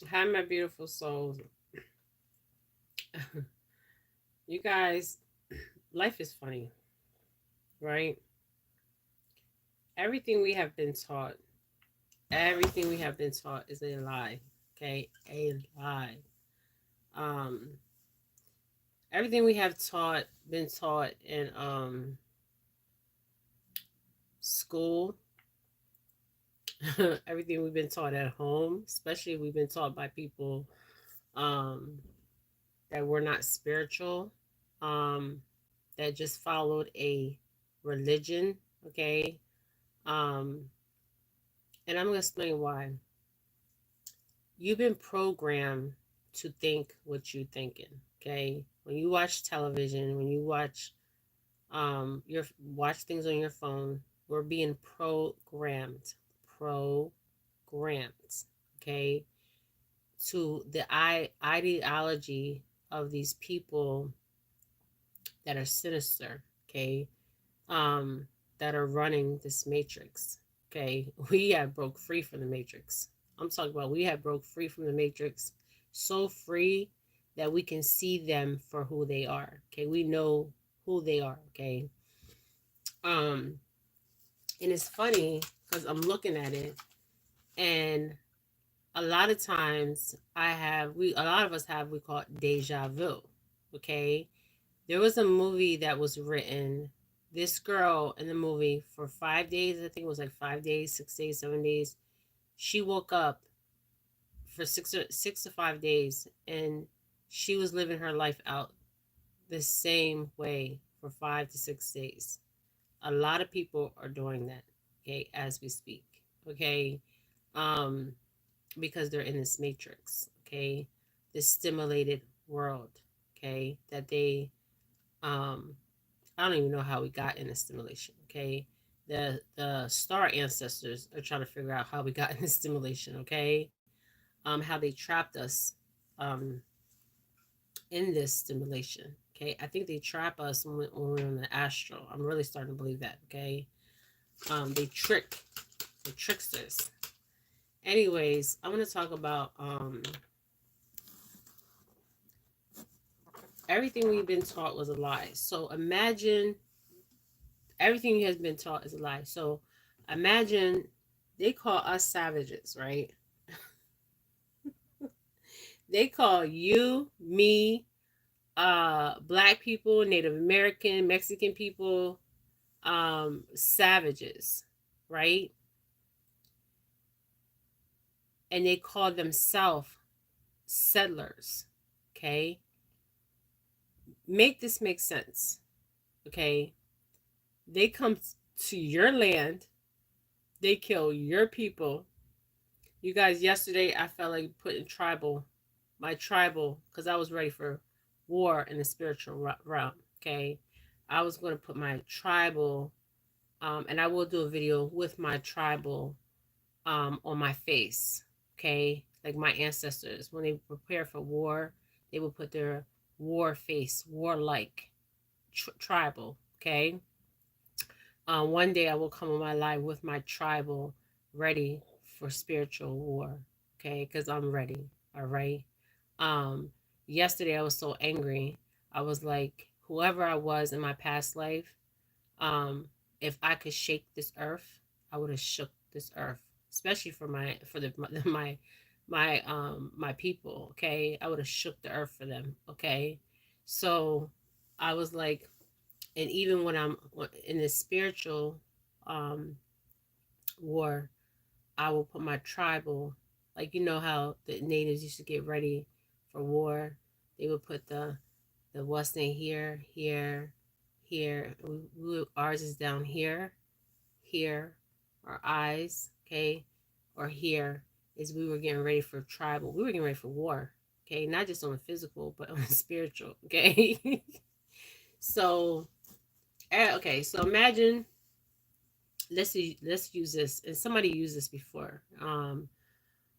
Hi, my beautiful souls. You guys, life is funny, right? Everything we have been taught, everything we have been taught is a lie. Okay, a lie. Um, everything we have been taught in school, everything we've been taught at home, especially we've been taught by people um that were not spiritual, um, that just followed a religion. Okay, um, and I'm gonna explain why. You've been programmed to think what you're thinking. Okay, when you watch television, when you watch things on your phone, we're being programmed, okay, to the ideology of these people that are sinister, okay, um, that are running this matrix. Okay, we have broke free from the matrix. I'm talking about we have broke free from the matrix, so free that we can see them for who they are. Okay, we know who they are. Okay, um, and it's funny because I'm looking at it, and a lot of times a lot of us have, we call it deja vu. Okay, there was a movie that was written. This girl in the movie for 5 days, I think it was like 5 days, 6 days, 7 days. She woke up for 6 to 5 days, and she was living her life out the same way for 5 to 6 days. A lot of people are doing that, okay, as we speak, okay, um, because they're in this matrix, okay, this stimulated world, okay, that they um I don't even know how we got in this stimulation. Okay, the star ancestors are trying to figure out how we got in this stimulation. Okay, how they trapped us, um, in this stimulation. Okay, I think they trap us when we're in the astral. I'm really starting to believe that. Okay, they the tricksters. Anyways, I want to talk about everything we've been taught was a lie. So imagine everything has been taught is a lie. So imagine they call us savages, right? They call you, me, black people, Native American, Mexican people, savages, right? And they call themselves settlers. Okay? Make this make sense. Okay? They come to your land, they kill your people. You guys, yesterday I felt like putting my tribal, because I was ready for war in the spiritual realm. Okay, I was going to put my tribal, and I will do a video with my tribal, on my face. Okay, like my ancestors, when they prepare for war, they will put their war face, warlike, tribal. Okay, one day I will come on my live with my tribal, ready for spiritual war. Okay, because I'm ready. All right. Um, Yesterday I was so angry. I was like, whoever I was in my past life, um, if I could shake this earth, I would have shook this earth, especially for the my people. Okay, I would have shook the earth for them. Okay, so I was like, and even when I'm in the spiritual um war, I will put my tribal, like, you know how the natives used to get ready for war. They would put the what's name here, here, here. Ours is down here, here, our eyes, okay, or here is we were getting ready for tribal. We were getting ready for war, okay, not just on the physical but on the spiritual, okay. So okay, so imagine, let's use this, and somebody used this before.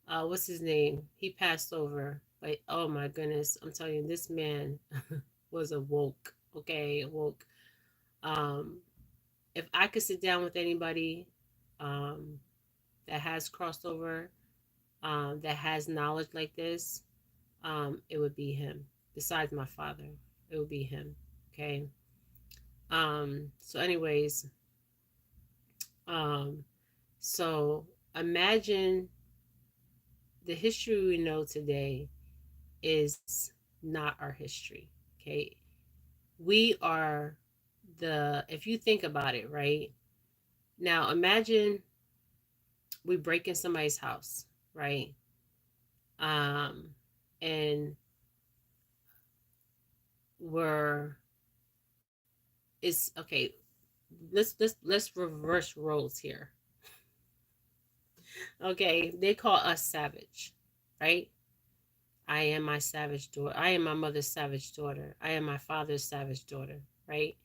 What's his name? He passed over, but oh my goodness, I'm telling you, this man was awoke. Okay, awoke. Um, if I could sit down with anybody, that has crossed over, that has knowledge like this, it would be him. Besides my father, it would be him. Okay. So anyways, um, so imagine the history we know today is not our history. Okay. We are if you think about it, right? Now imagine we break in somebody's house, right? Um, and we're it's okay. Let's reverse roles here. Okay, they call us savage, right? I am my savage daughter. I am my mother's savage daughter. I am my father's savage daughter, right?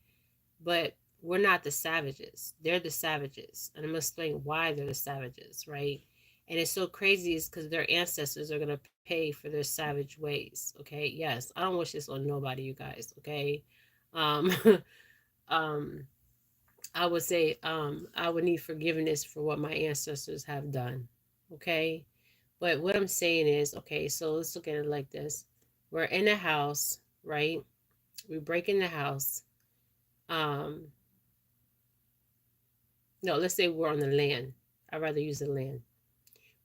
But we're not the savages. They're the savages. And I'm going to explain why they're the savages, right? And it's so crazy is because their ancestors are going to pay for their savage ways, okay? Yes, I don't wish this on nobody, you guys, okay? Um, um, I would say I would need forgiveness for what my ancestors have done, okay? But what I'm saying is, okay, so let's look at it like this. We're in a house, right? We break in the house. Um, no, let's say we're on the land. I'd rather use the land.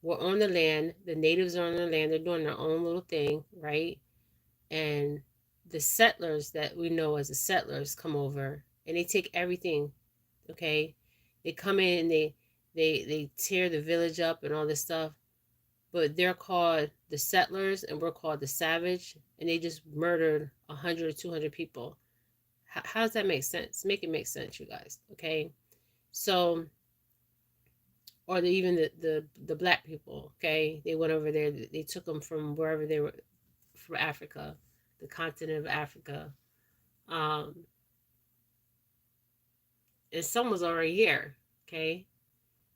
We're on the land. The natives are on the land. They're doing their own little thing, right? And the settlers that we know as the settlers come over and they take everything, okay? They come in and they tear the village up and all this stuff, but they're called the settlers and we're called the savage, and they just murdered 100 or 200 people. How does that make sense? Make it make sense, you guys, okay? So, or even the black people, okay? They went over there, they took them from wherever they were, from Africa, the continent of Africa. Um, and some was already here, okay?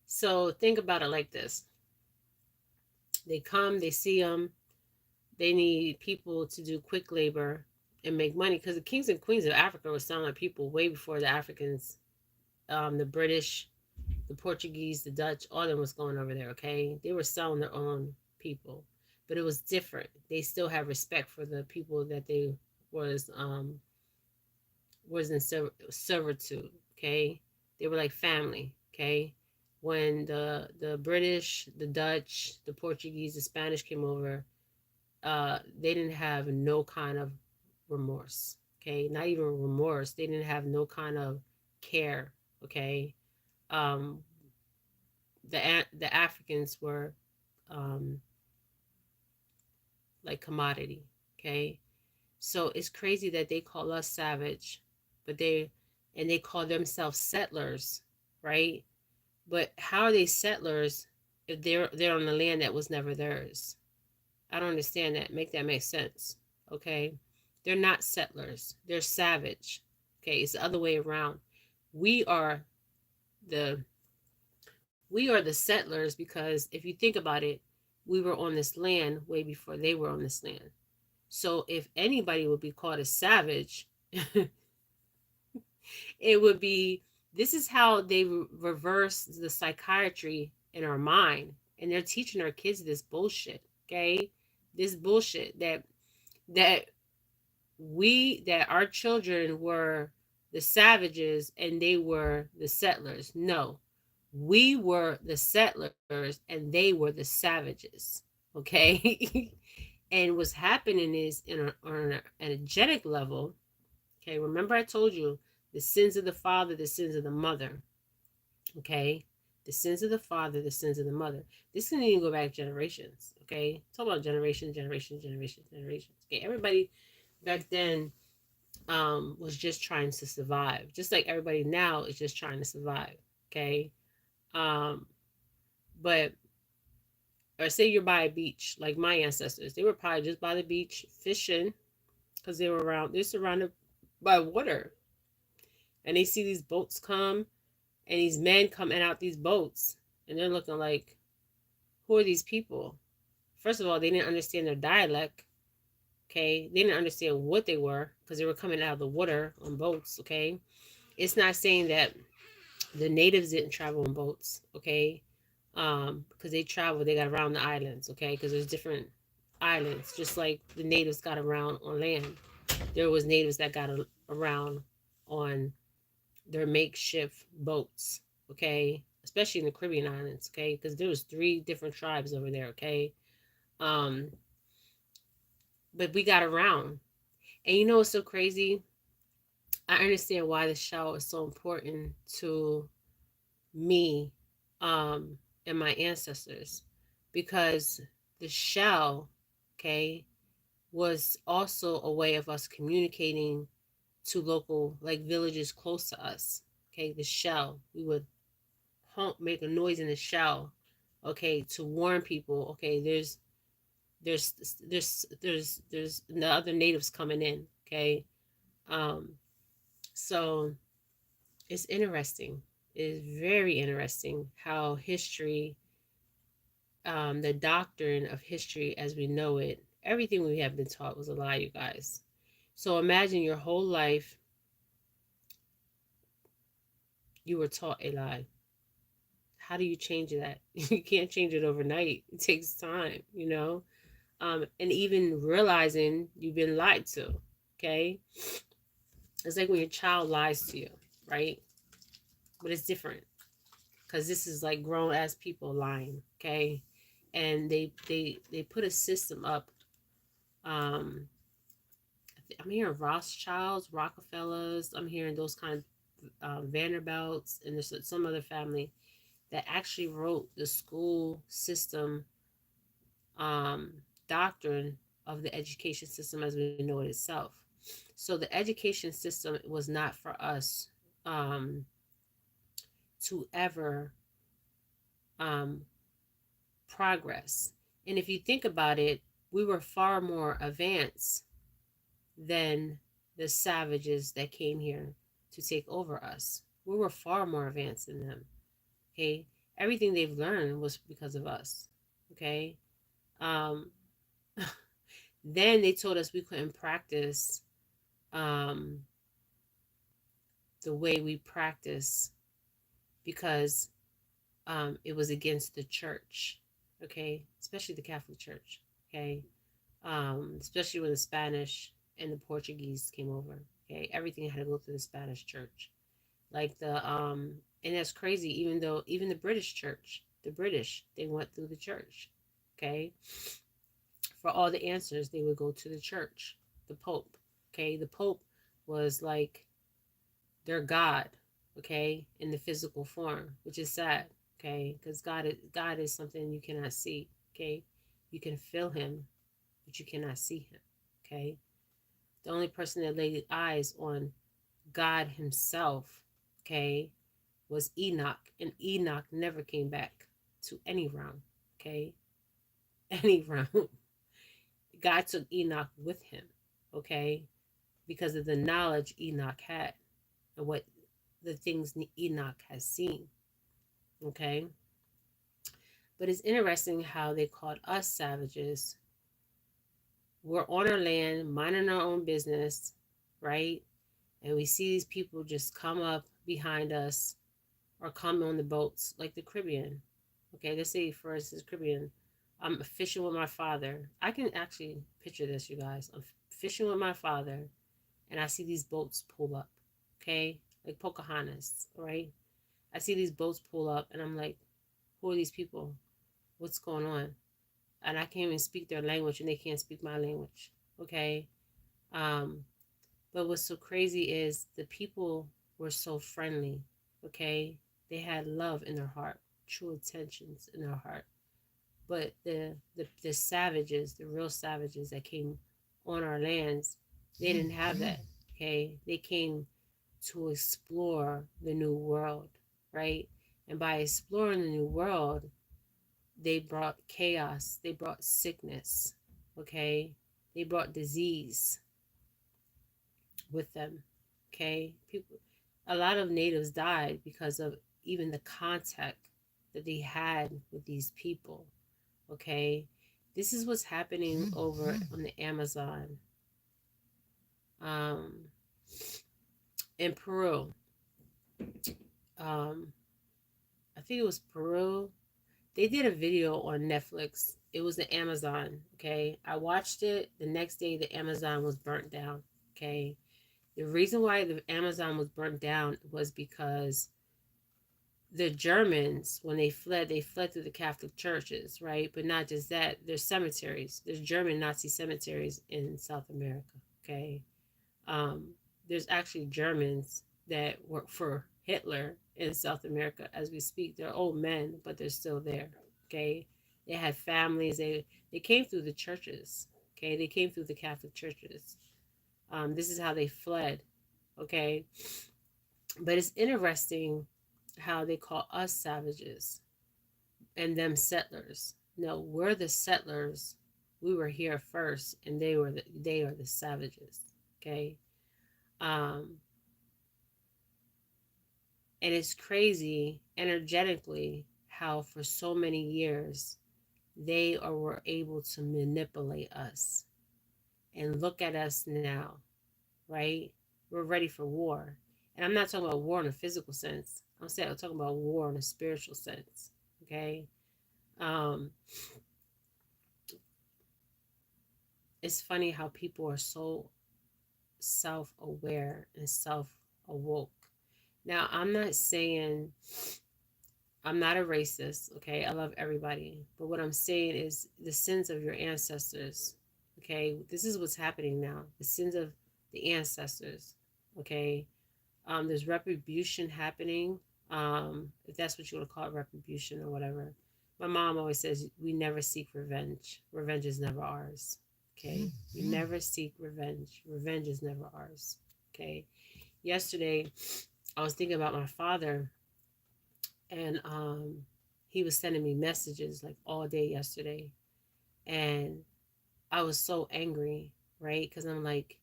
So think about it like this. They come, they see them, they need people to do quick labor and make money, because the kings and queens of Africa were selling people way before the Africans, the British, the Portuguese, the Dutch, all of them was going over there, okay? They were selling their own people. But it was different. They still had respect for the people that they was um was in servitude, okay? They were like family, okay? When the British, the Dutch, the Portuguese, the Spanish came over, they didn't have no kind of remorse, okay? Not even remorse. They didn't have no kind of care, okay? Um, the Africans were um, like commodity, okay? So it's crazy that they call us savage, but they call themselves settlers, right? But how are they settlers if they're on the land that was never theirs? I don't understand that. Make that make sense, okay? They're not settlers. They're savage. Okay, it's the other way around. We are the we are the settlers because if you think about it, we were on this land way before they were on this land. So if anybody would be called a savage, it would be, this is how they reverse the psychiatry in our mind. And they're teaching our kids this bullshit, okay? This bullshit that that our children were the savages and they were the settlers. No, we were the settlers and they were the savages, okay? And what's happening is on an energetic level, okay? Remember I told you the sins of the father, the sins of the mother, okay? The sins of the father, the sins of the mother. This can even go back generations, okay? Talk about generations. Okay, everybody back then was just trying to survive, just like everybody now is just trying to survive, okay? Um, but or say you're by a beach, like my ancestors, they were probably just by the beach fishing because they're surrounded by water, and they see these boats come and these men coming out these boats, and they're looking like, who are these people? First of all, they didn't understand their dialect, okay? They didn't understand what they were because they were coming out of the water on boats, okay? It's not saying that the natives didn't travel on boats, okay? because they traveled, they got around the islands, okay, because there's different islands, just like the natives got around on land. There was natives that got around on their makeshift boats, okay, especially in the Caribbean islands, okay, because there was three different tribes over there, okay. um but we got around. And you know what's so crazy? I understand why the show is so important to me, um and my ancestors, because the shell, okay, was also a way of us communicating to local, like, villages close to us. Okay, the shell, we would honk, make a noise in the shell, okay, to warn people, okay, there's the other natives coming in, okay. um so it's interesting. It's very interesting how history, the doctrine of history as we know it, everything we have been taught was a lie, you guys. So imagine your whole life you were taught a lie. How do you change that? You can't change it overnight. It takes time, you know? And even realizing you've been lied to, okay? It's like when your child lies to you, right? But it's different because this is like grown ass people lying, okay? And they put a system up. Um, I'm hearing Rothschilds, Rockefellers. I'm hearing those kind of Vanderbilts, and there's some other family that actually wrote the school system, um, doctrine of the education system as we know it itself. So the education system was not for us, um, to ever, um, progress. And if you think about it, we were far more advanced than the savages that came here to take over us. We were far more advanced than them. Okay. Everything they've learned was because of us. Okay. Um, then they told us we couldn't practice, um, the way we practice because, it was against the church. Okay. Especially the Catholic Church. Okay. Especially when the Spanish and the Portuguese came over. Okay. Everything had to go through the Spanish church. Like and that's crazy, even though even the British church, the British, they went through the church. Okay. For all the answers, they would go to the church, the Pope. Okay. The Pope was like their God, okay, in the physical form, which is sad, okay, because God is something you cannot see, okay. You can feel him, but you cannot see him, okay. The only person that laid eyes on God himself, okay, was Enoch, and Enoch never came back to any realm, okay, any realm. God took Enoch with him, okay, because of the knowledge Enoch had and what the things Enoch has seen, okay. But it's interesting how they called us savages. We're on our land, minding our own business, right? And we see these people just come up behind us or come on the boats like the Caribbean. Okay, let's say for instance Caribbean. I'm fishing with my father. I can actually picture this, you guys. I'm fishing with my father and I see these boats pull up. Okay? Like Pocahontas, right? I see these boats pull up and I'm like, who are these people? What's going on? And I can't even speak their language and they can't speak my language. Okay? Um, but what's so crazy is the people were so friendly. Okay? They had love in their heart, true intentions in their heart. But the savages, the real savages that came on our lands, they didn't have that. Okay? They came to explore the new world, right? And by exploring the new world, they brought chaos, they brought sickness, okay? They brought disease with them, okay? People, a lot of natives died because of even the contact that they had with these people, okay? This is what's happening over on the Amazon, um, in Peru. Um, I think it was Peru. They did a video on Netflix. It was the Amazon. Okay, I watched it. The next day, the Amazon was burnt down. Okay, the reason why the Amazon was burnt down was because the Germans, when they fled through the Catholic churches, right? But not just that, there's cemeteries. There's German Nazi cemeteries in South America. Okay, um, there's actually Germans that work for Hitler in South America as we speak. They're old men, but they're still there. Okay, they had families. They came through the churches. Okay, they came through the Catholic churches. This is how they fled. Okay, but it's interesting how they call us savages and them settlers. No, we're the settlers. We were here first, and they are the savages. Okay, um, and it's crazy energetically how for so many years were able to manipulate us. And look at us now, right? We're ready for war. And I'm not talking about war in a physical sense. I'm talking about war in a spiritual sense. Okay. Um, it's funny how people are so self-aware and self-awoke. Now, I'm not a racist, okay? I love everybody. But what I'm saying is the sins of your ancestors, okay? This is what's happening now. The sins of the ancestors, okay? There's retribution happening, if that's what you want to call it, retribution or whatever. My mom always says, we never seek revenge. Revenge is never ours, okay? We never seek revenge. Revenge is never ours, okay? Yesterday, I was thinking about my father, and he was sending me messages like all day yesterday, and I was so angry, right? Because I'm like,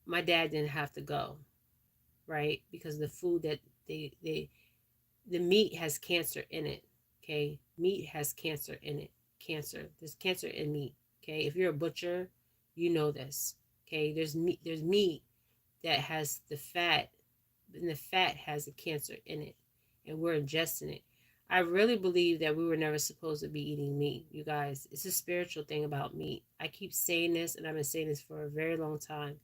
my dad didn't have to go, right? Because the food that they the meat has cancer in it. Okay, meat has cancer in it. Cancer, there's cancer in meat. Okay, if you're a butcher, you know this. Okay, there's meat that has the fat, and the fat has the cancer in it, and we're ingesting it. I really believe that we were never supposed to be eating meat, you guys. It's a spiritual thing about meat. I keep saying this, and I've been saying this for a very long time.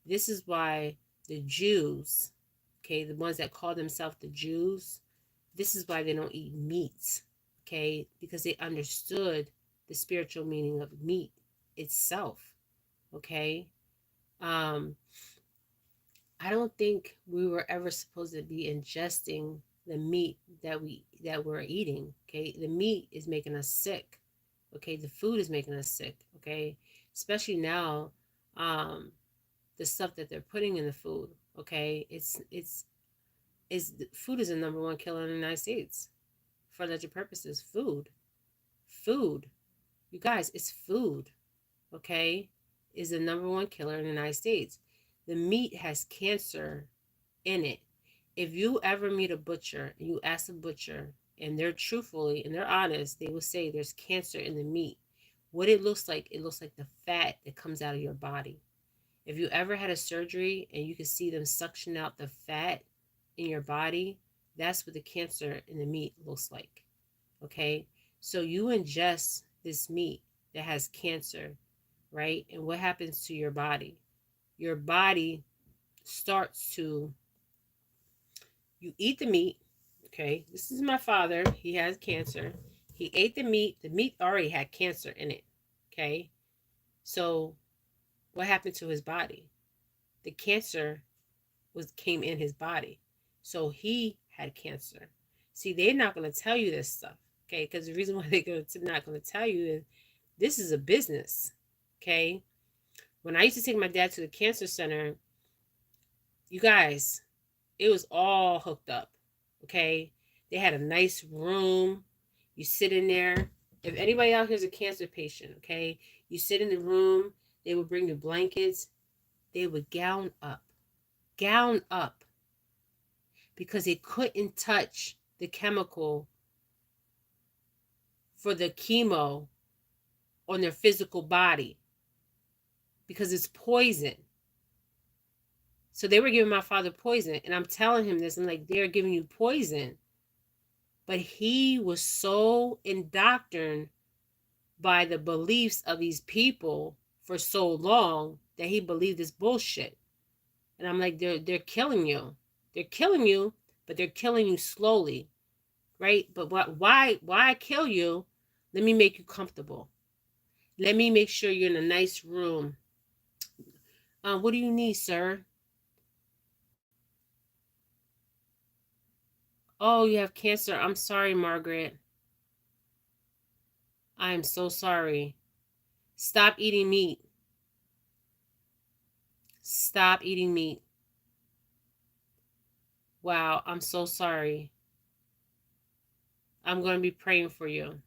This is why the Jews, okay, the ones that call themselves the Jews, this is why they don't eat meat, okay, because they understood the spiritual meaning of meat itself, okay. um I don't think we were ever supposed to be ingesting the meat that we're eating. Okay, the meat is making us sick. Okay, the food is making us sick. Okay, especially now, um, the stuff that they're putting in the food. Okay, food is the number one killer in the United States for alleged purposes. Food. You guys, it's food. Okay, is the number one killer in the United States. The meat has cancer in it. If you ever meet a butcher and you ask a butcher and they're truthfully and they're honest, they will say there's cancer in the meat. What it looks like the fat that comes out of your body. If you ever had a surgery and you can see them suction out the fat in your body, that's what the cancer in the meat looks like. Okay? So you ingest this meat that has cancer, right? And what happens to your body? Your body starts to, you eat the meat. Okay, this is my father. He has cancer. He ate the meat. The meat already had cancer in it. Okay, so what happened to his body? The cancer came in his body, so he had cancer. See, they're not going to tell you this stuff. Okay, because the reason why they're not going to tell you is this is a business. Okay, when I used to take my dad to the cancer center, you guys, it was all hooked up. Okay, they had a nice room. You sit in there. If anybody out here is a cancer patient, okay, you sit in the room. They would bring you blankets. They would gown up, because they couldn't touch the chemical for the chemo on their physical body because it's poison. So they were giving my father poison, and I'm telling him this. I'm like, they're giving you poison. But he was so indoctrined by the beliefs of these people for so long that he believed this bullshit. And I'm like, they're killing you. They're killing you, but they're killing you slowly, right? But why kill you? Let me make you comfortable. Let me make sure you're in a nice room. What do you need, sir? Oh, you have cancer. I'm sorry, Margaret. I am so sorry. Stop eating meat. Stop eating meat. Wow, I'm so sorry. I'm going to be praying for you.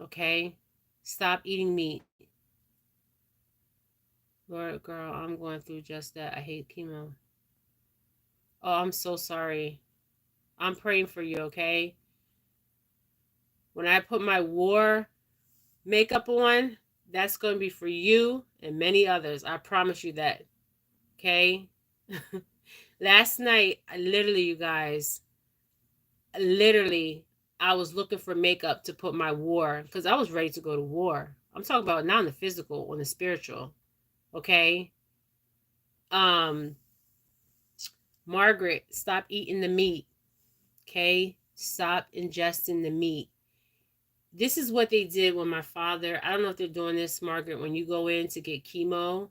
Okay? Stop eating meat. Lord, girl, I'm going through just that. I hate chemo. Oh, I'm so sorry. I'm praying for you, okay? When I put my war makeup on, that's going to be for you and many others. I promise you that. Okay? Last night, you guys, literally, I was looking for makeup to put my war because I was ready to go to war. I'm talking about not on the physical, on the spiritual. Okay? Um, Margaret, stop eating the meat. Okay? Stop ingesting the meat. This is what they did with my father. I don't know if they're doing this, Margaret, when you go in to get chemo.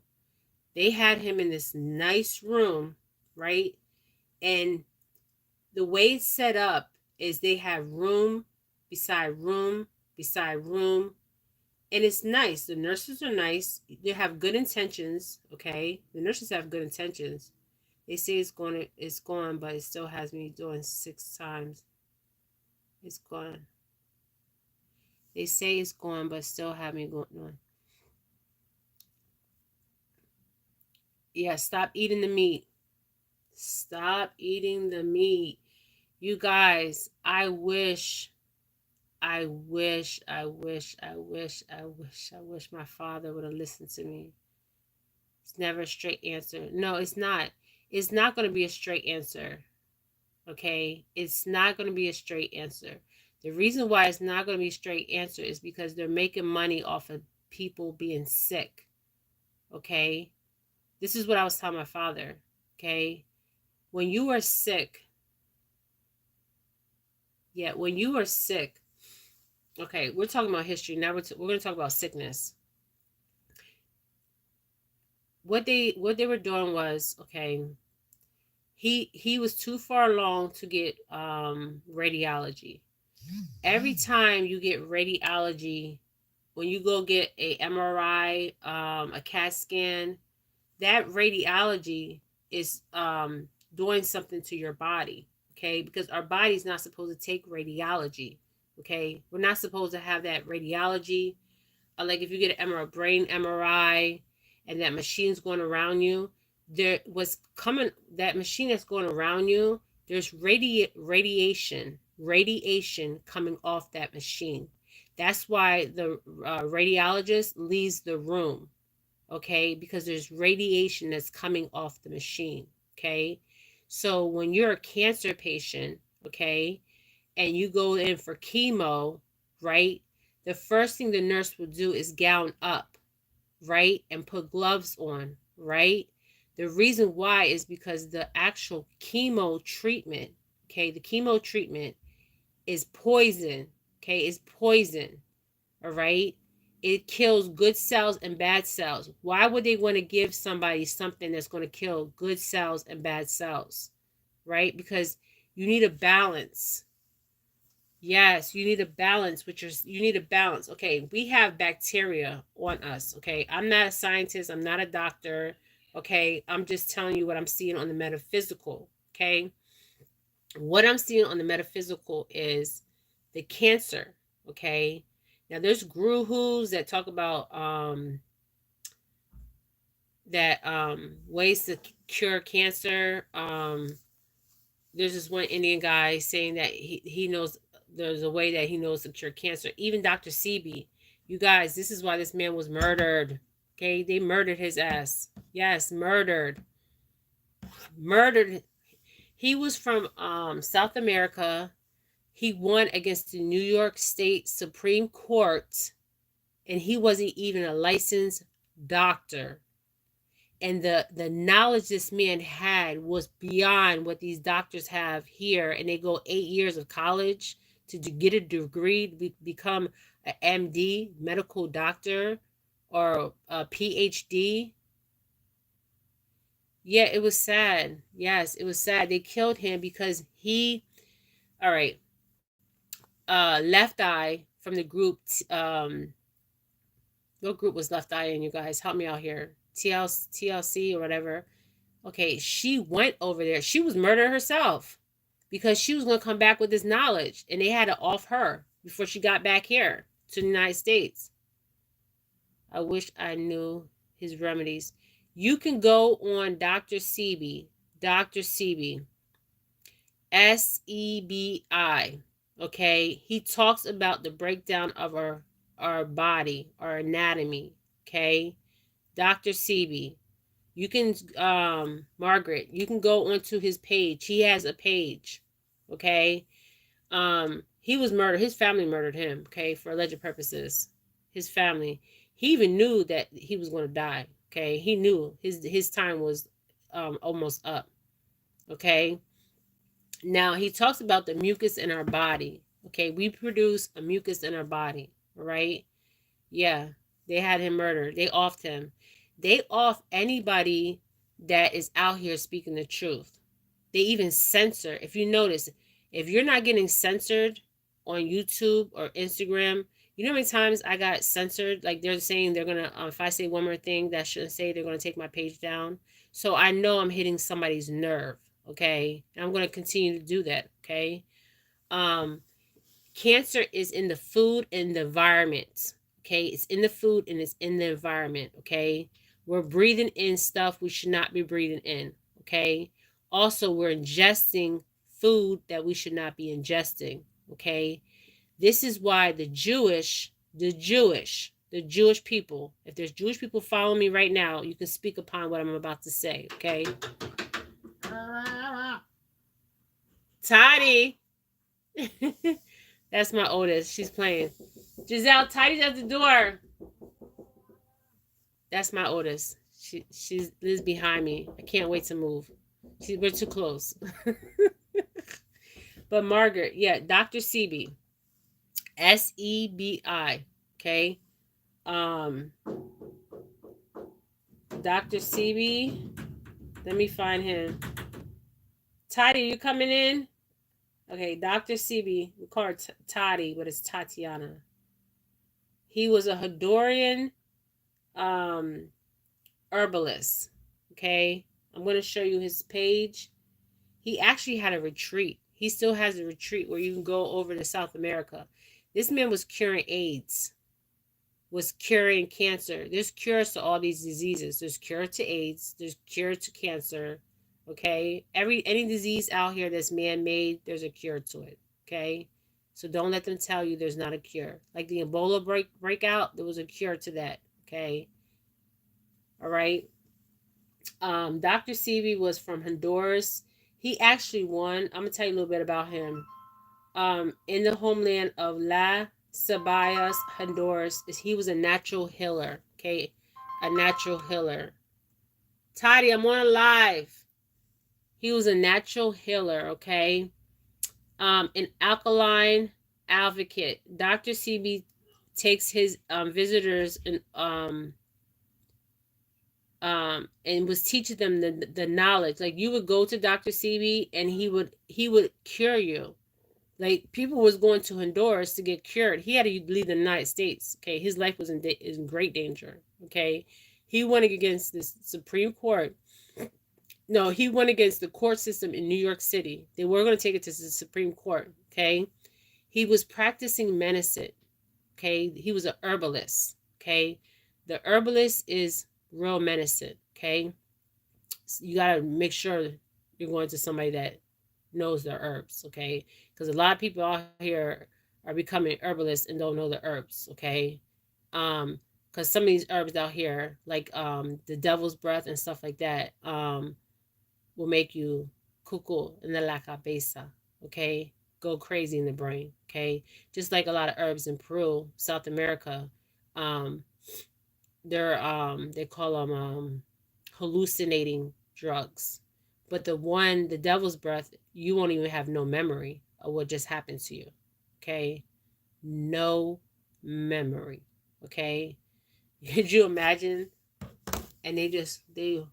They had him in this nice room, right? And the way it's set up is they have room beside room beside room. And it's nice. The nurses are nice. They have good intentions, okay? The nurses have good intentions. They say it's gone, but it still has me doing 6 times. It's gone. They say it's gone, but still have me going on. Yeah, stop eating the meat. Stop eating the meat. You guys, I wish my father would have listened to me. It's never a straight answer. No, it's not. It's not going to be a straight answer. Okay? It's not going to be a straight answer. The reason why it's not going to be a straight answer is because they're making money off of people being sick. Okay? This is what I was telling my father. Okay? When you are sick, when you are sick, okay, we're talking about history. Now we're going to talk about sickness. What they were doing was, okay, he was too far along to get radiology. Every time you get radiology, when you go get a MRI, a CAT scan, that radiology is doing something to your body, okay? Because our body's not supposed to take radiology, okay? We're not supposed to have that radiology. Like if you get an MRI, brain MRI, and that machine's going around you, that machine that's going around you, there's radiation coming off that machine. That's why the radiologist leaves the room, okay? Because there's radiation that's coming off the machine, okay? So when you're a cancer patient, okay, and you go in for chemo, right? The first thing the nurse will do is gown up, right? And put gloves on, right? The reason why is because the actual chemo treatment, okay, the chemo treatment is poison, okay, it's poison, all right? It kills good cells and bad cells. Why would they want to give somebody something that's going to kill good cells and bad cells, right? Because you need a balance. Yes, you need a balance, you need a balance. Okay, we have bacteria on us. Okay, I'm not a scientist, I'm not a doctor. Okay, I'm just telling you what I'm seeing on the metaphysical. Okay, what I'm seeing on the metaphysical is the cancer. Okay, now there's gurus that talk about ways to cure cancer. There's this one Indian guy saying that he knows there's a way that he knows to cure cancer. Even Dr. Sebi. You guys, this is why this man was murdered. Okay, they murdered his ass. Yes, murdered. He was from South America. He won against the New York State Supreme Court, and he wasn't even a licensed doctor. And the knowledge this man had was beyond what these doctors have here, and they go 8 years of college to get a degree to become an MD, medical doctor, or a PhD. Yeah, it was sad. Yes, it was sad. They killed him because he, all right, Left Eye from the group, what group was Left Eye in, you guys? Help me out here. TLC or whatever. Okay, she went over there. She was murdered herself because she was going to come back with this knowledge, and they had to off her before she got back here to the United States. I wish I knew his remedies. You can go on Dr. Sebi, Dr. Sebi, SEBI. Okay, he talks about the breakdown of our body, our anatomy. Okay, Dr. Sebi. You can, Margaret, you can go onto his page. He has a page. Okay. He was murdered. His family murdered him. Okay, for alleged purposes. His family. He even knew that he was going to die. Okay, he knew his time was almost up. Okay. Now he talks about the mucus in our body. Okay, we produce a mucus in our body. Right? Yeah, they had him murdered. They offed him. They off anybody that is out here speaking the truth. They even censor. If you notice, if you're not getting censored on YouTube or Instagram, you know how many times I got censored? Like they're saying they're gonna, if I say one more thing that I shouldn't say, they're gonna take my page down. So I know I'm hitting somebody's nerve. Okay, and I'm gonna continue to do that. Okay, cancer is in the food and the environment. Okay, it's in the food and it's in the environment. Okay, we're breathing in stuff we should not be breathing in. Okay, also we're ingesting food that we should not be ingesting. Okay, this is why the Jewish people, if there's Jewish people following me right now, you can speak upon what I'm about to say. Okay, Toddy. That's my oldest. She's playing. Giselle, Tidy's at the door. That's my oldest. She lives behind me. I can't wait to move. We're too close. But Margaret, yeah, Dr. Sebi. SEBI. Okay. Dr. Sebi. Let me find him. Tidy, you coming in? Okay, Dr. Sebi. We call her Toddy, but it's Tatiana. He was a Honduran herbalist. Okay, I'm going to show you his page. He actually had a retreat. He still has a retreat where you can go over to South America. This man was curing AIDS, was curing cancer. There's cures to all these diseases. There's cure to AIDS. There's cure to cancer. Okay, any disease out here that's man-made, there's a cure to it. Okay, so don't let them tell you there's not a cure. Like the Ebola breakout, there was a cure to that. Okay, all right. Dr. Sebi was from Honduras. He actually won. I'm gonna tell you a little bit about him. In the homeland of La Ceballos, Honduras, he was a natural healer. Okay, a natural healer. Toddy, I'm on a live. He was a natural healer. Okay, an alkaline advocate. Dr. Sebi takes his visitors and was teaching them the knowledge. Like you would go to Dr. Sebi and he would cure you. Like people was going to Honduras to get cured. He had to leave the United States. Okay, his life was in great danger. Okay, he went against the Supreme Court. No, he went against the court system in New York City. They were going to take it to the Supreme Court. Okay, he was practicing medicine. Okay, he was a herbalist. Okay, the herbalist is real medicine. Okay, so you got to make sure you're going to somebody that knows their herbs. Okay, because a lot of people out here are becoming herbalists and don't know the herbs. Okay, because some of these herbs out here, like the devil's breath and stuff like that, will make you cuckoo in the la cabeza, okay? Go crazy in the brain, okay? Just like a lot of herbs in Peru, South America, um, they call them hallucinating drugs. But the devil's breath, you won't even have no memory of what just happened to you, okay? No memory, okay? Could you imagine? And they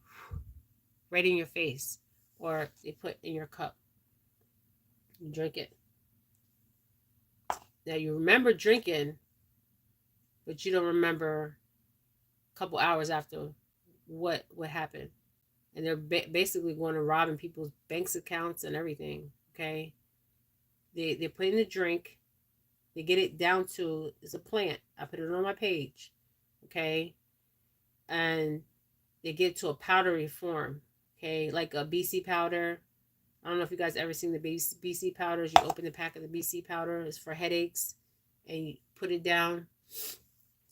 right in your face, or they put in your cup. You drink it. Now you remember drinking, but you don't remember a couple hours after what happened. And they're basically going to robbing people's banks accounts and everything. Okay, they put in the drink. They get it down to it's a plant. I put it on my page. Okay, and they get to a powdery form. Okay, like a BC powder. I don't know if you guys ever seen the BC powders. You open the pack of the BC powder. It's for headaches, and you put it down,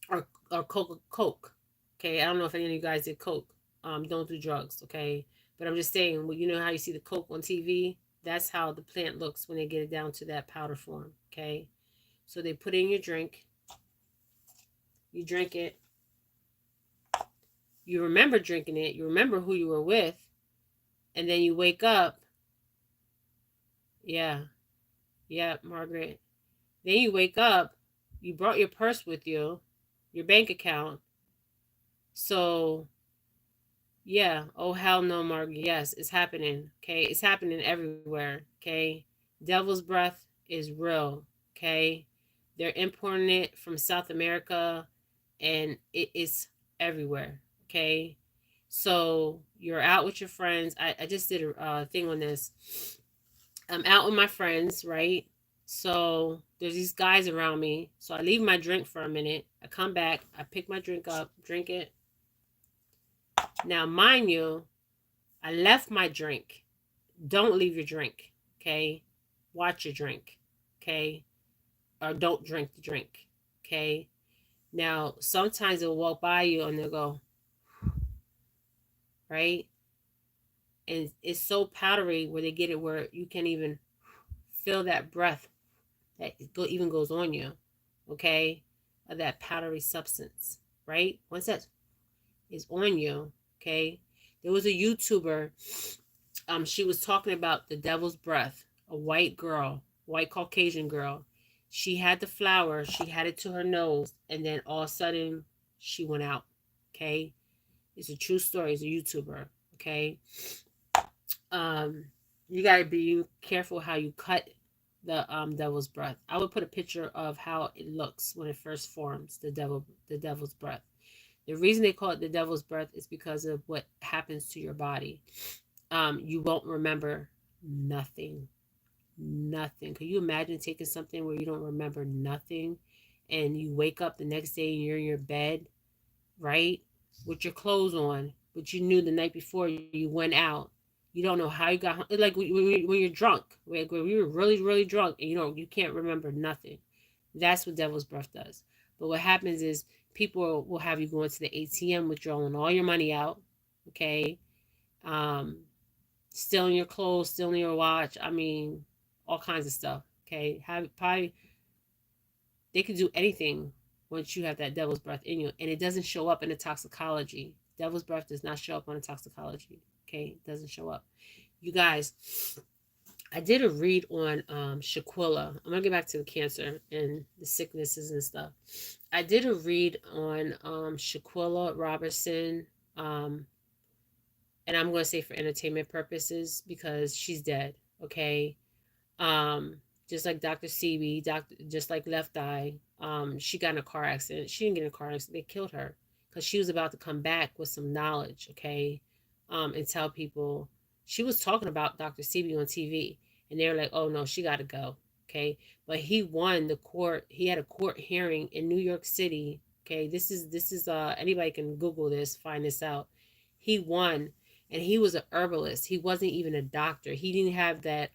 or Coke. Okay, I don't know if any of you guys did Coke. Don't do drugs. Okay, but I'm just saying. Well, you know how you see the Coke on TV. That's how the plant looks when they get it down to that powder form. Okay, so they put in your drink. You drink it. You remember drinking it. You remember who you were with, and then you wake up. Yeah, yeah, Margaret. Then you wake up, you brought your purse with you, your bank account. So, yeah, oh hell no, Margaret. Yes, it's happening. Okay, it's happening everywhere. Okay, devil's breath is real. Okay, they're importing it from South America, and it is everywhere. Okay, so you're out with your friends. I just did a thing on this. I'm out with my friends, right? So there's these guys around me. So I leave my drink for a minute. I come back. I pick my drink up, drink it. Now, mind you, I left my drink. Don't leave your drink, okay? Watch your drink, okay? Or don't drink the drink, okay? Now, sometimes they'll walk by you and they'll go, right? And it's so powdery where they get it where you can't even feel that breath that even goes on you, okay, of that powdery substance, right? Once that is on you, okay. There was a YouTuber, she was talking about the devil's breath, a white girl, white Caucasian girl. She had the flower, she had it to her nose, and then all of a sudden she went out, okay. It's a true story. It's a YouTuber, okay. You got to be careful how you cut the devil's breath. I would put a picture of how it looks when it first forms, the devil's breath. The reason they call it the devil's breath is because of what happens to your body. You won't remember nothing. Nothing. Can you imagine taking something where you don't remember nothing and you wake up the next day and you're in your bed, right? With your clothes on, but you knew the night before you went out. You don't know how you got home. Like when you're drunk, like when you were really, really drunk and you can't remember nothing. That's what devil's breath does. But what happens is people will have you going to the ATM, withdrawing all your money out, okay? Um, Stealing your clothes, stealing your watch. I mean, all kinds of stuff, okay? Have probably they can do anything once you have that devil's breath in you, and it doesn't show up in the toxicology. Devil's breath does not show up on the toxicology. Okay, it doesn't show up. You guys, I did a read on Shaquilla. I'm gonna get back to the cancer and the sicknesses and stuff. I did a read on Shaquilla Robertson, and I'm gonna say for entertainment purposes because she's dead. Okay, um, just like Dr. Sebi, just like Left Eye. She got in a car accident. She didn't get in a car accident. They killed her because she was about to come back with some knowledge, okay, and tell people. She was talking about Dr. Sebi on TV, and they were like, "Oh no, she got to go." Okay, but he won the court. He had a court hearing in New York City. Okay, this is anybody can Google this, find this out. He won, and he was a herbalist. He wasn't even a doctor. He didn't have that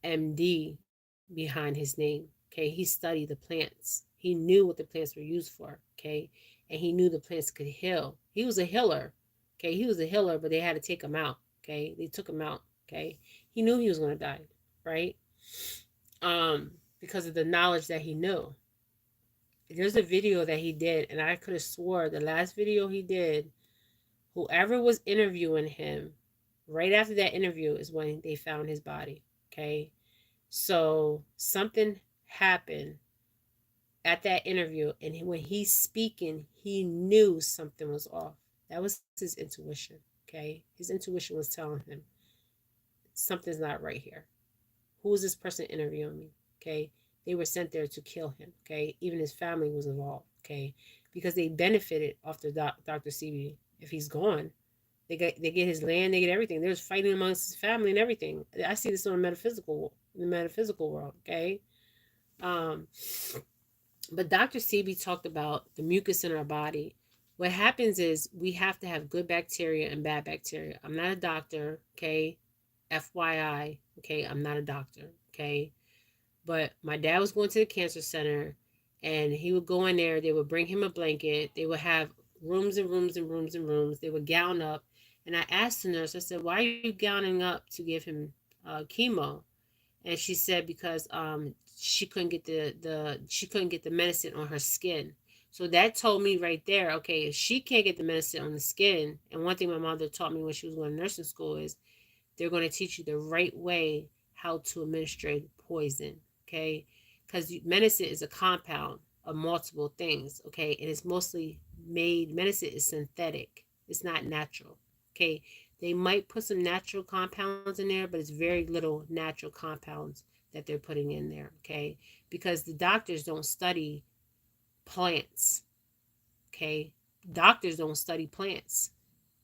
MD behind his name. Okay, he studied the plants. He knew what the plants were used for. Okay, and he knew the plants could heal. He was a healer. Okay, he was a healer, but they had to take him out. Okay, they took him out. Okay, he knew he was going to die, right? Because of the knowledge that he knew. There's a video that he did, and I could have swore the last video he did, whoever was interviewing him, right after that interview is when they found his body. Okay, so something happened at that interview, and when he's speaking, he knew something was off. That was his intuition. Okay, his intuition was telling him something's not right here. Who is this person interviewing me? Okay, they were sent there to kill him. Okay, even his family was involved. Okay, because they benefited off the Dr. Sebi. If he's gone, they get his land, they get everything. There's fighting amongst his family and everything. I see this on the metaphysical world. Okay, um, but Dr. Sebi talked about the mucus in our body. What happens is we have to have good bacteria and bad bacteria. I'm not a doctor, okay? FYI, okay? I'm not a doctor, okay? But my dad was going to the cancer center, and he would go in there. They would bring him a blanket. They would have rooms and rooms and rooms and rooms. They would gown up. And I asked the nurse, I said, why are you gowning up to give him chemo? And she said because she couldn't get the medicine on her skin. So that told me right there, okay, if she can't get the medicine on the skin, and one thing my mother taught me when she was going to nursing school is they're going to teach you the right way how to administrate poison, okay? Because medicine is a compound of multiple things, okay? And it's mostly made, medicine is synthetic. It's not natural, okay? They might put some natural compounds in there, but it's very little natural compounds that they're putting in there, okay? Because the doctors don't study plants, okay? Doctors don't study plants.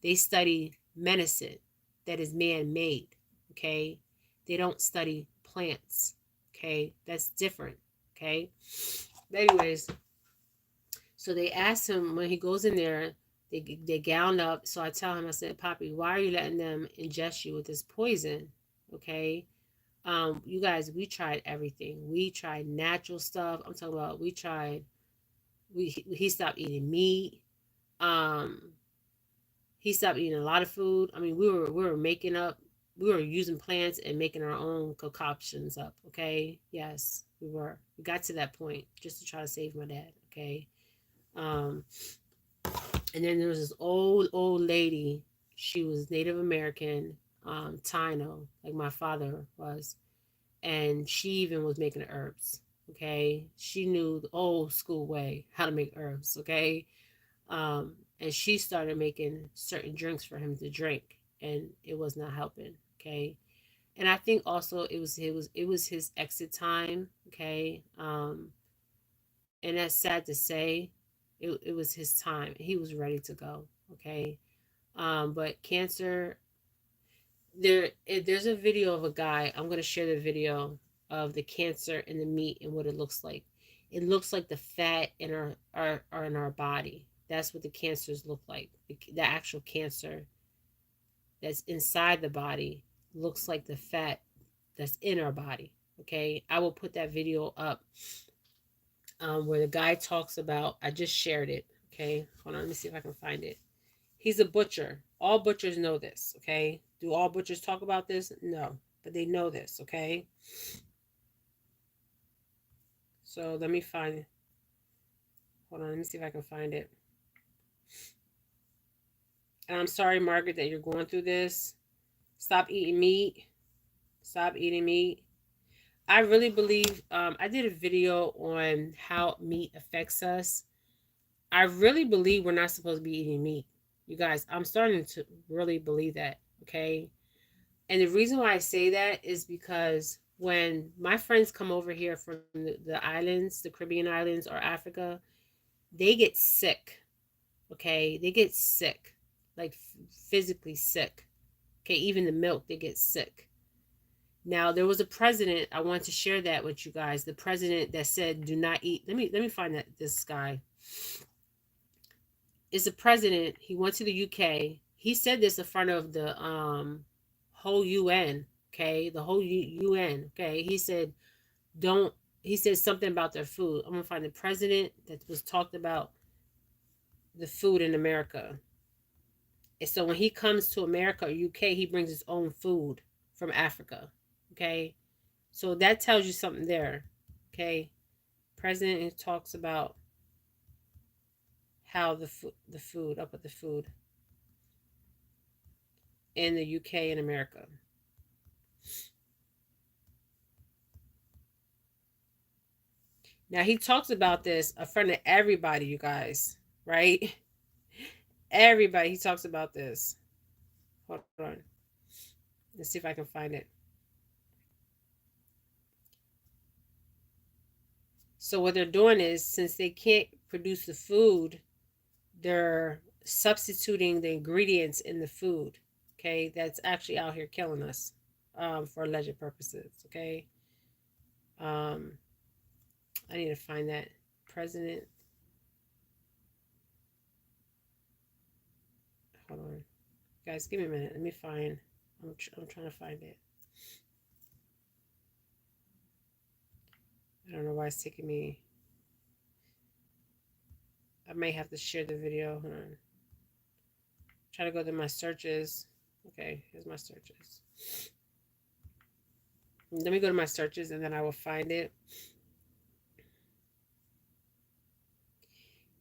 They study medicine that is man-made, okay? They don't study plants, okay? That's different, okay? But anyways, so they asked him when he goes in there, they gown up. So I tell him, I said, Poppy, why are you letting them ingest you with this poison? Okay. You guys, we tried everything. We tried natural stuff. I'm talking about he stopped eating meat. Um, he stopped eating a lot of food. I mean, we were using plants and making our own concoctions up. Okay. Yes, we were. We got to that point just to try to save my dad. Okay. Um, and then there was this old lady. She was Native American, Taino, like my father was. And she even was making herbs. Okay. She knew the old school way how to make herbs. Okay. And she started making certain drinks for him to drink, and it was not helping. Okay. And I think also it was his exit time. Okay. And that's sad to say. It was his time. He was ready to go. Okay. But cancer, there's a video of a guy. I'm gonna share the video of the cancer in the meat and what it looks like. It looks like the fat in our in our body. That's what the cancers look like. The actual cancer that's inside the body looks like the fat that's in our body. Okay, I will put that video up where the guy talks about. I just shared it. Okay, hold on. Let me see if I can find it. He's a butcher. All butchers know this, okay? Do all butchers talk about this? No, but they know this, okay? So let me find, hold on, let me see if I can find it. And I'm sorry, Margaret, that you're going through this. Stop eating meat. Stop eating meat. I really believe, I did a video on how meat affects us. I really believe we're not supposed to be eating meat. You guys, I'm starting to really believe that, okay? And the reason why I say that is because when my friends come over here from the islands, the Caribbean islands or Africa, they get sick. Okay. They get sick, like physically sick. Okay. Even the milk, they get sick. Now, there was a president, I want to share that with you guys. The president that said, do not eat. Let me find this guy. It's a president. He went to the UK. He said this in front of the whole UN. Okay, the whole UN. Okay, don't. He said something about their food. I'm gonna find the president that was talked about the food in America. And so when he comes to America or UK, he brings his own food from Africa. Okay. So that tells you something there. Okay. President talks about how the food, up with the food in the UK and America. Now he talks about this in front of everybody, you guys, right? Everybody, he talks about this. Hold on. Let's see if I can find it. So what they're doing is, since they can't produce the food, they're substituting the ingredients in the food. Okay, that's actually out here killing us for alleged purposes. Okay, um, I need to find that president. Hold on, guys, give me a minute. Let me find. I'm trying to find it. I don't know why it's taking me. I may have to share the video. Hold on. Try to go to my searches. Okay, here's my searches. Let me go to my searches and then I will find it.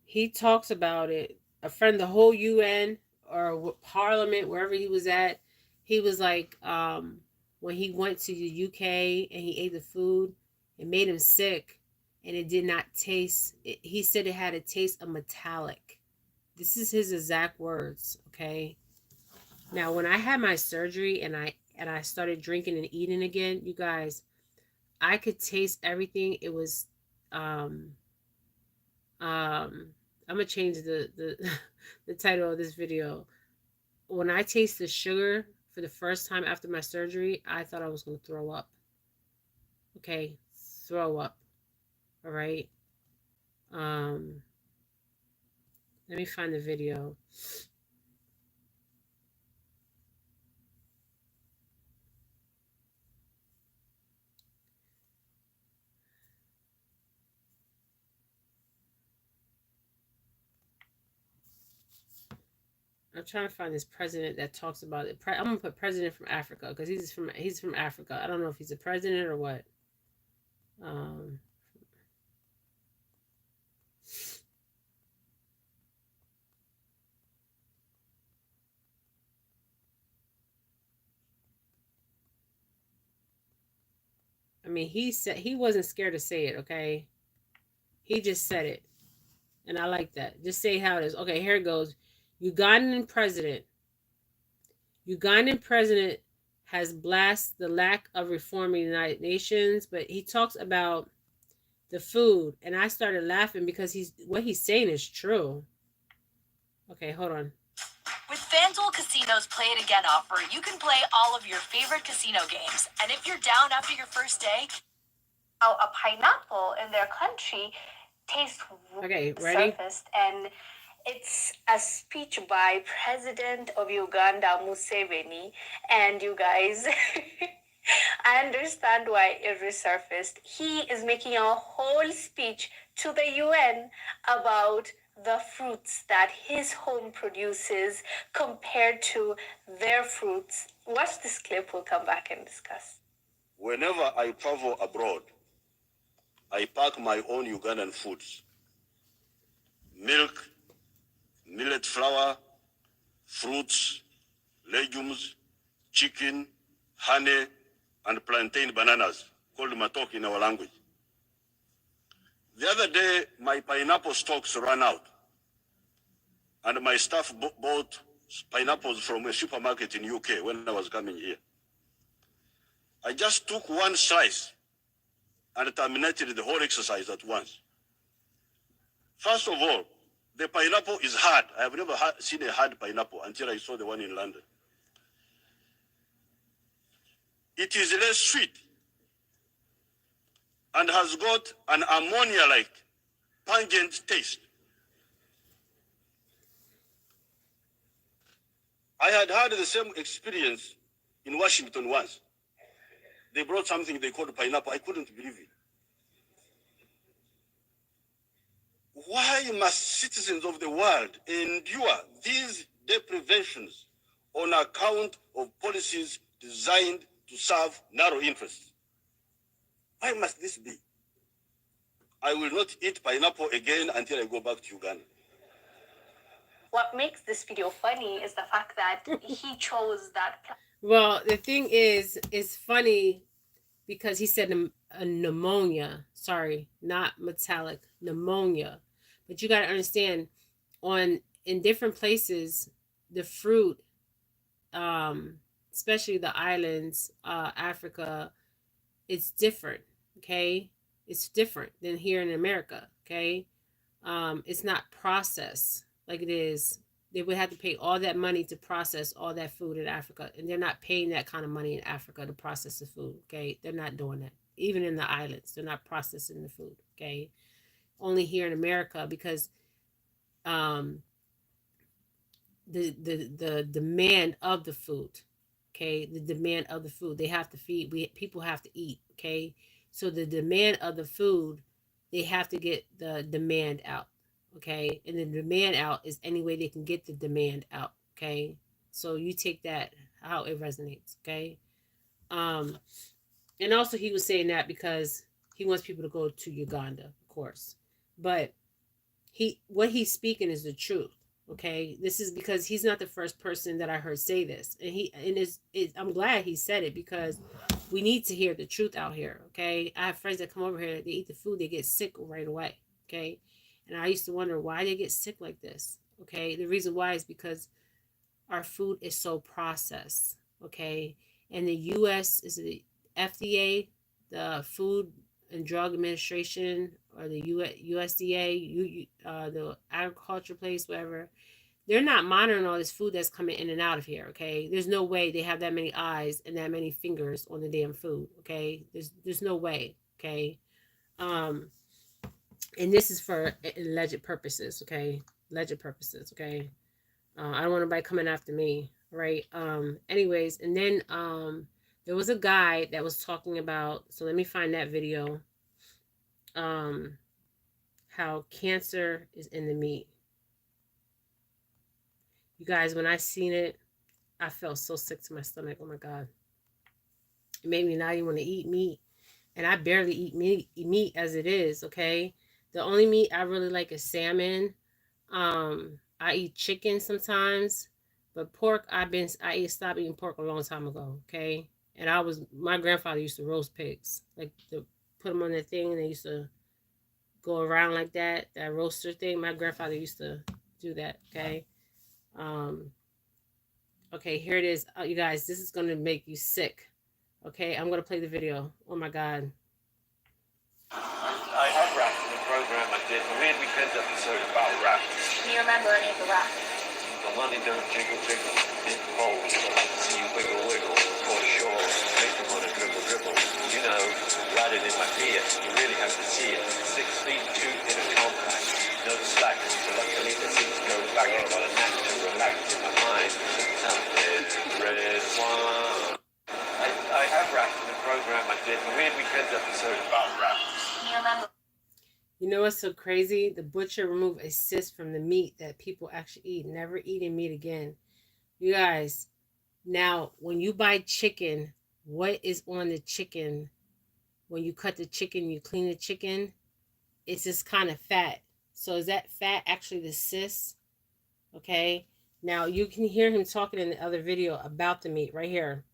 He talks about it. A friend, the whole UN or Parliament, wherever he was at, he was like, when he went to the UK and he ate the food, it made him sick, and it did not taste. He said it had a taste of metallic. This is his exact words. Okay. Now, when I had my surgery and I started drinking and eating again, you guys, I could taste everything. It was um I'm gonna change the the title of this video. When I tasted sugar for the first time after my surgery, I thought I was gonna throw up. Okay, throw up. All right. Um, let me find the video. I'm trying to find this president that talks about it. I'm gonna put president from Africa because he's from Africa. I don't know if he's a president or what. Um, I mean, he said he wasn't scared to say it. Okay, he just said it, and I like that. Just say how it is. Okay, here it goes. Ugandan president. Ugandan president has blasted the lack of reform in the United Nations, but he talks about the food, and I started laughing because what he's saying is true. Okay, hold on. With FanDuel Casino's Play It Again offer, you can play all of your favorite casino games. And if you're down after your first day, how a pineapple in their country tastes okay, ready? surfaced, and it's a speech by President of Uganda, Museveni, and you guys, I understand why it resurfaced. He is making a whole speech to the UN about the fruits that his home produces compared to their fruits. Watch this clip, we'll come back and discuss. Whenever I travel abroad, I pack my own Ugandan foods. Milk, millet flour, fruits, legumes, chicken, honey, and plantain bananas, called matok in our language. The other day, my pineapple stocks ran out, and my staff bought pineapples from a supermarket in UK when I was coming here. I just took one slice and terminated the whole exercise at once. First of all, the pineapple is hard. I have never seen a hard pineapple until I saw the one in London. It is less sweet and has got an ammonia-like pungent taste. I had the same experience in Washington once. They brought something they called pineapple. I couldn't believe it. Why must citizens of the world endure these deprivations on account of policies designed to serve narrow interests. Why must this be? I will not eat pineapple again until I go back to Uganda. What makes this video funny is the fact that he chose that. Well, the thing is, it's funny because he said a pneumonia. Sorry, not metallic, pneumonia. But you got to understand, in different places, the fruit, especially the islands, Africa, it's different. Okay, it's different than here in America. Okay, it's not processed like it is. They would have to pay all that money to process all that food in Africa, and they're not paying that kind of money in Africa to process the food. Okay, they're not doing that. Even in the islands, they're not processing the food. Okay, only here in America because um, the demand of the food. Okay, the demand of the food. They have to feed. People have to eat. Okay, so the demand of the food, they have to get the demand out. Okay, and the demand out is any way they can get the demand out. Okay, so you take that how it resonates. Okay, um, and also he was saying that because he wants people to go to Uganda, of course, but what he's speaking is the truth. Okay, this is because he's not the first person that I heard say this, and I'm glad he said it because we need to hear the truth out here. Okay, I have friends that come over here, they eat the food, they get sick right away. Okay, and I used to wonder why they get sick like this. Okay, the reason why is because our food is so processed. Okay, and the U.S. is the FDA, the Food and Drug Administration, or the USDA, the agriculture place, whatever. They're not monitoring all this food that's coming in and out of here. Okay, there's no way they have that many eyes and that many fingers on the damn food. Okay, there's no way. Okay, um, and this is for alleged purposes. Okay, alleged purposes. Okay. I don't want anybody coming after me, right? Anyways, and then there was a guy that was talking about. So let me find that video. Um, how cancer is in the meat. You guys, when I seen it, I felt so sick to my stomach. Oh my god, it made me not even want to eat meat, and I barely eat meat as it is. Okay, the only meat I really like is salmon. I eat chicken sometimes, but pork stopped eating pork a long time ago. Okay, and my grandfather used to roast pigs, like to put them on that thing, and they used to go around like that roaster thing. My grandfather used to do that. Okay, um, okay, here it is, you guys. This is gonna make you sick. Okay, I'm gonna play the video. Oh my god. I had rafts in the program I did, a weird weekend episode about rafts. Can you remember any of the rafts? The money don't jiggle jiggle, it rolls. See you wiggle wiggle, for sure. Make them wanna dribble dribble. You know, riding in my Fiat, you really have to see it. 6 feet 2 in a compact, no slack. So luckily the seats go back. I got a knack to relax in my mind. Something red wine. I have rafts in the program I did, a weird weekend episode about rafts. Can you remember? You know what's so crazy? The butcher removed a cyst from the meat that people actually eat. Never eating meat again. You guys, now when you buy chicken, what is on the chicken? When you cut the chicken, you clean the chicken, it's this kind of fat. So is that fat actually the cyst? Okay. Now you can hear him talking in the other video about the meat right here.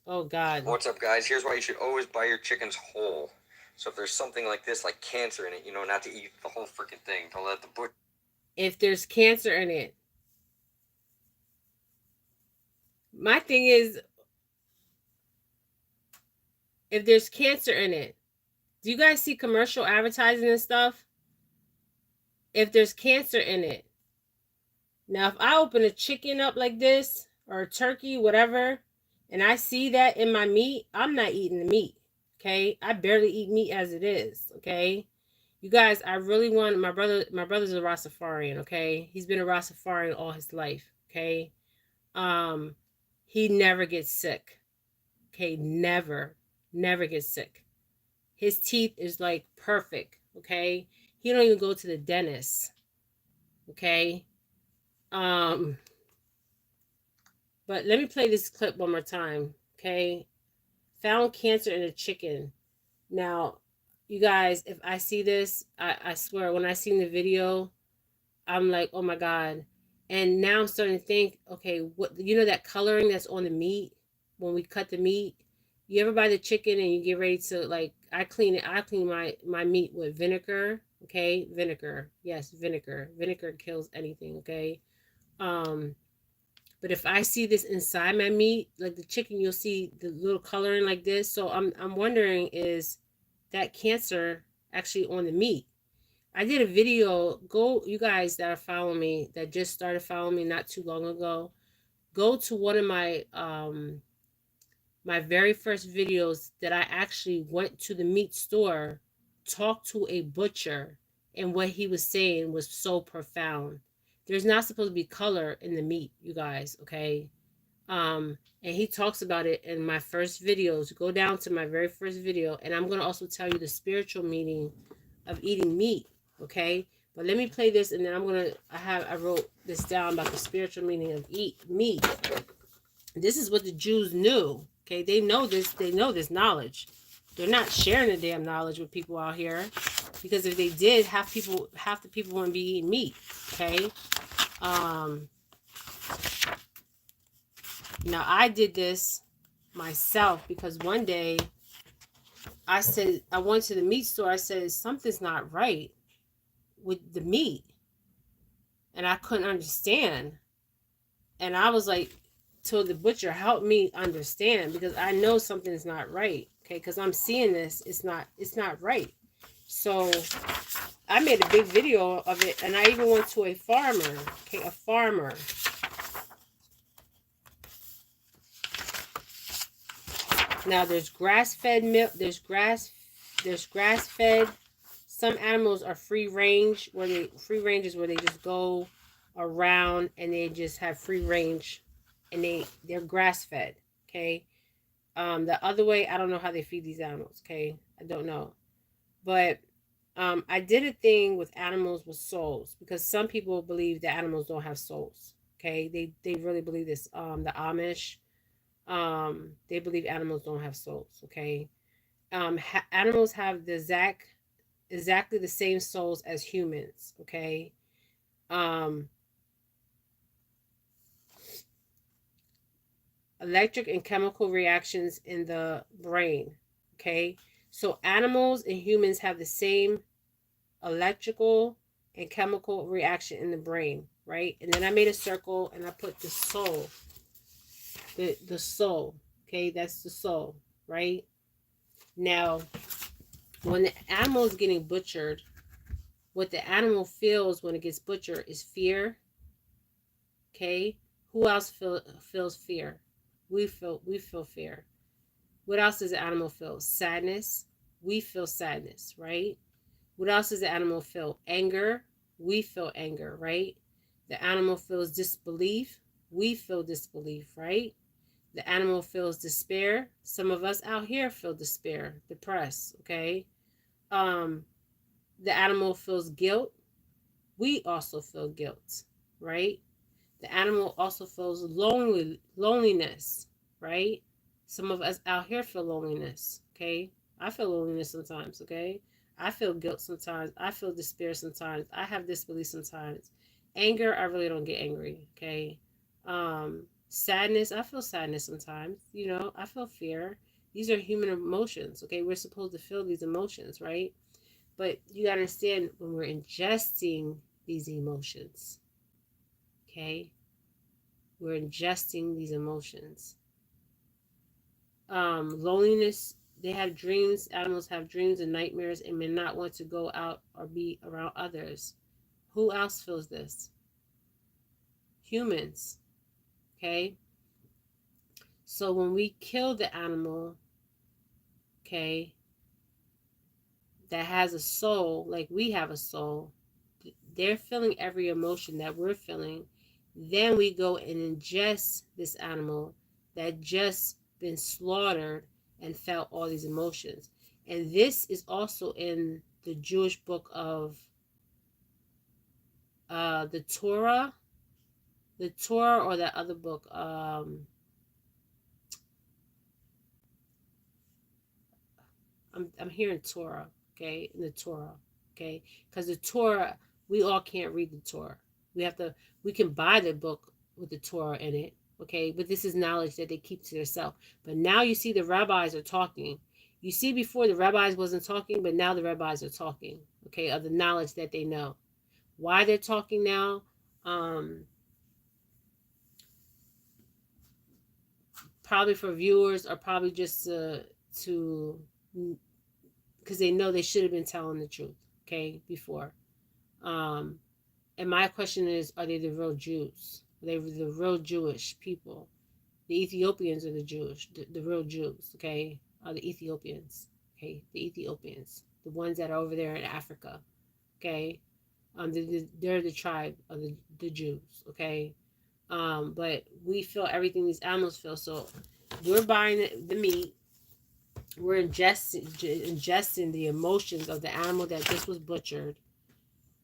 Oh God. What's up, guys? Here's why you should always buy your chickens whole. So if there's something like this, like cancer in it, not to eat the whole freaking thing. Don't let the butcher. If there's cancer in it. My thing is, if there's cancer in it, do you guys see commercial advertising and stuff? If there's cancer in it. Now, if I open a chicken up like this, or a turkey, whatever, and I see that in my meat, I'm not eating the meat. Okay, I barely eat meat as it is. Okay, you guys, I really want my brother's a Rastafarian. Okay, he's been a Rastafarian all his life. Okay, he never gets sick. Okay, never gets sick. His teeth is like perfect. Okay, he don't even go to the dentist. Okay, But let me play this clip one more time. Okay. Found cancer in a chicken. Now, you guys, if I see this, I swear, when I seen the video, I'm like, oh my God. And now I'm starting to think, okay, what, you know, that coloring that's on the meat when we cut the meat? You ever buy the chicken and you get ready to, like, I clean my meat with vinegar, okay? Vinegar. Yes, vinegar. Vinegar kills anything, okay? Um, but if I see this inside my meat, like the chicken, you'll see the little coloring like this. So I'm wondering, is that cancer actually on the meat? I did a video. Go, you guys that are following me, that just started following me not too long ago. Go to one of my very first videos that I actually went to the meat store, talked to a butcher, and what he was saying was so profound. There's not supposed to be color in the meat, you guys, okay? And he talks about it in my first videos. Go down to my very first video, and I'm going to also tell you the spiritual meaning of eating meat, okay? But let me play this, and then I wrote this down about the spiritual meaning of eat meat. This is what the Jews knew, okay? They know this knowledge. They're not sharing the damn knowledge with people out here, because if they did, half the people wouldn't be eating meat, okay? Now I did this myself because one day I went to the meat store. I said, something's not right with the meat. And I couldn't understand. And I was like, told the butcher, help me understand, because I know something's not right. Okay, because I'm seeing this. It's not right. So I made a big video of it, and I even went to a farmer. Okay, a farmer. Now there's grass-fed milk. There's grass-fed. Some animals are free range, free range is where they just go around and they just have free range, and they're grass-fed. Okay. The other way, I don't know how they feed these animals. Okay, I don't know, but I did a thing with animals with souls, because some people believe that animals don't have souls. Okay, they really believe this. The Amish, they believe animals don't have souls. Okay, animals have the exactly the same souls as humans. Okay, um, electric and chemical reactions in the brain. Okay, so animals and humans have the same electrical and chemical reaction in the brain, right? And then I made a circle and I put the soul, the soul. Okay, that's the soul, right? Now, when the animal is getting butchered, what the animal feels when it gets butchered is fear. Okay, who else feels fear? We feel fear. What else does the animal feel? Sadness. We feel sadness, right? What else does the animal feel? Anger. We feel anger, right? The animal feels disbelief. We feel disbelief, right? The animal feels despair. Some of us out here feel despair, depressed, okay? Um, the animal feels guilt. We also feel guilt, right? The animal also feels loneliness, right? Some of us out here feel loneliness, okay? I feel loneliness sometimes, okay? I feel guilt sometimes. I feel despair sometimes. I have disbelief sometimes. Anger, I really don't get angry, okay? Sadness, I feel sadness sometimes. You know, I feel fear. These are human emotions, okay? We're supposed to feel these emotions, right? But you gotta understand, when we're ingesting these emotions, okay? We're ingesting these emotions. Loneliness, they have dreams. Animals have dreams and nightmares and may not want to go out or be around others. Who else feels this? Humans. Okay. So when we kill the animal, okay, that has a soul, like we have a soul, they're feeling every emotion that we're feeling. Then we go and ingest this animal that just been slaughtered and felt all these emotions. And this is also in the Jewish book of the Torah. The Torah or that other book. I'm hearing Torah, okay, in the Torah, okay, because the Torah, we all can't read the Torah. We have to. We can buy the book with the Torah in it, okay, but this is knowledge that they keep to themselves. But now you see the rabbis are talking. You see, before the rabbis wasn't talking, but now the rabbis are talking, okay, of the knowledge that they know. Why they're talking now? Um, Probably for viewers, or probably just to because they know they should have been telling the truth, okay, before. Um, and my question is, are they the real Jews? Are they the real Jewish people? The Ethiopians are the Jewish, the real Jews, okay? Are the Ethiopians, okay? The Ethiopians, the ones that are over there in Africa, okay? They're the tribe of the Jews, okay? But we feel everything these animals feel. So we're buying the meat, we're ingesting the emotions of the animal that just was butchered.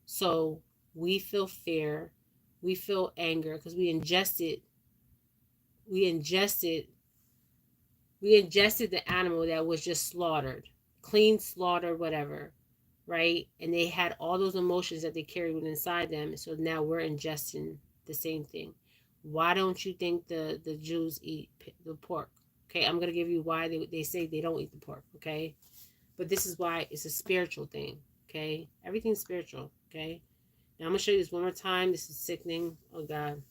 So we feel fear, we feel anger because we ingested, we ingested the animal that was just slaughtered, clean slaughter, whatever, right? And they had all those emotions that they carried inside them. So now we're ingesting the same thing. Why don't you think the Jews eat the pork? Okay, I'm gonna give you why they say they don't eat the pork. Okay, but this is why it's a spiritual thing. Okay, everything's spiritual. Okay, now I'm gonna show you this one more time. This is sickening. Oh God.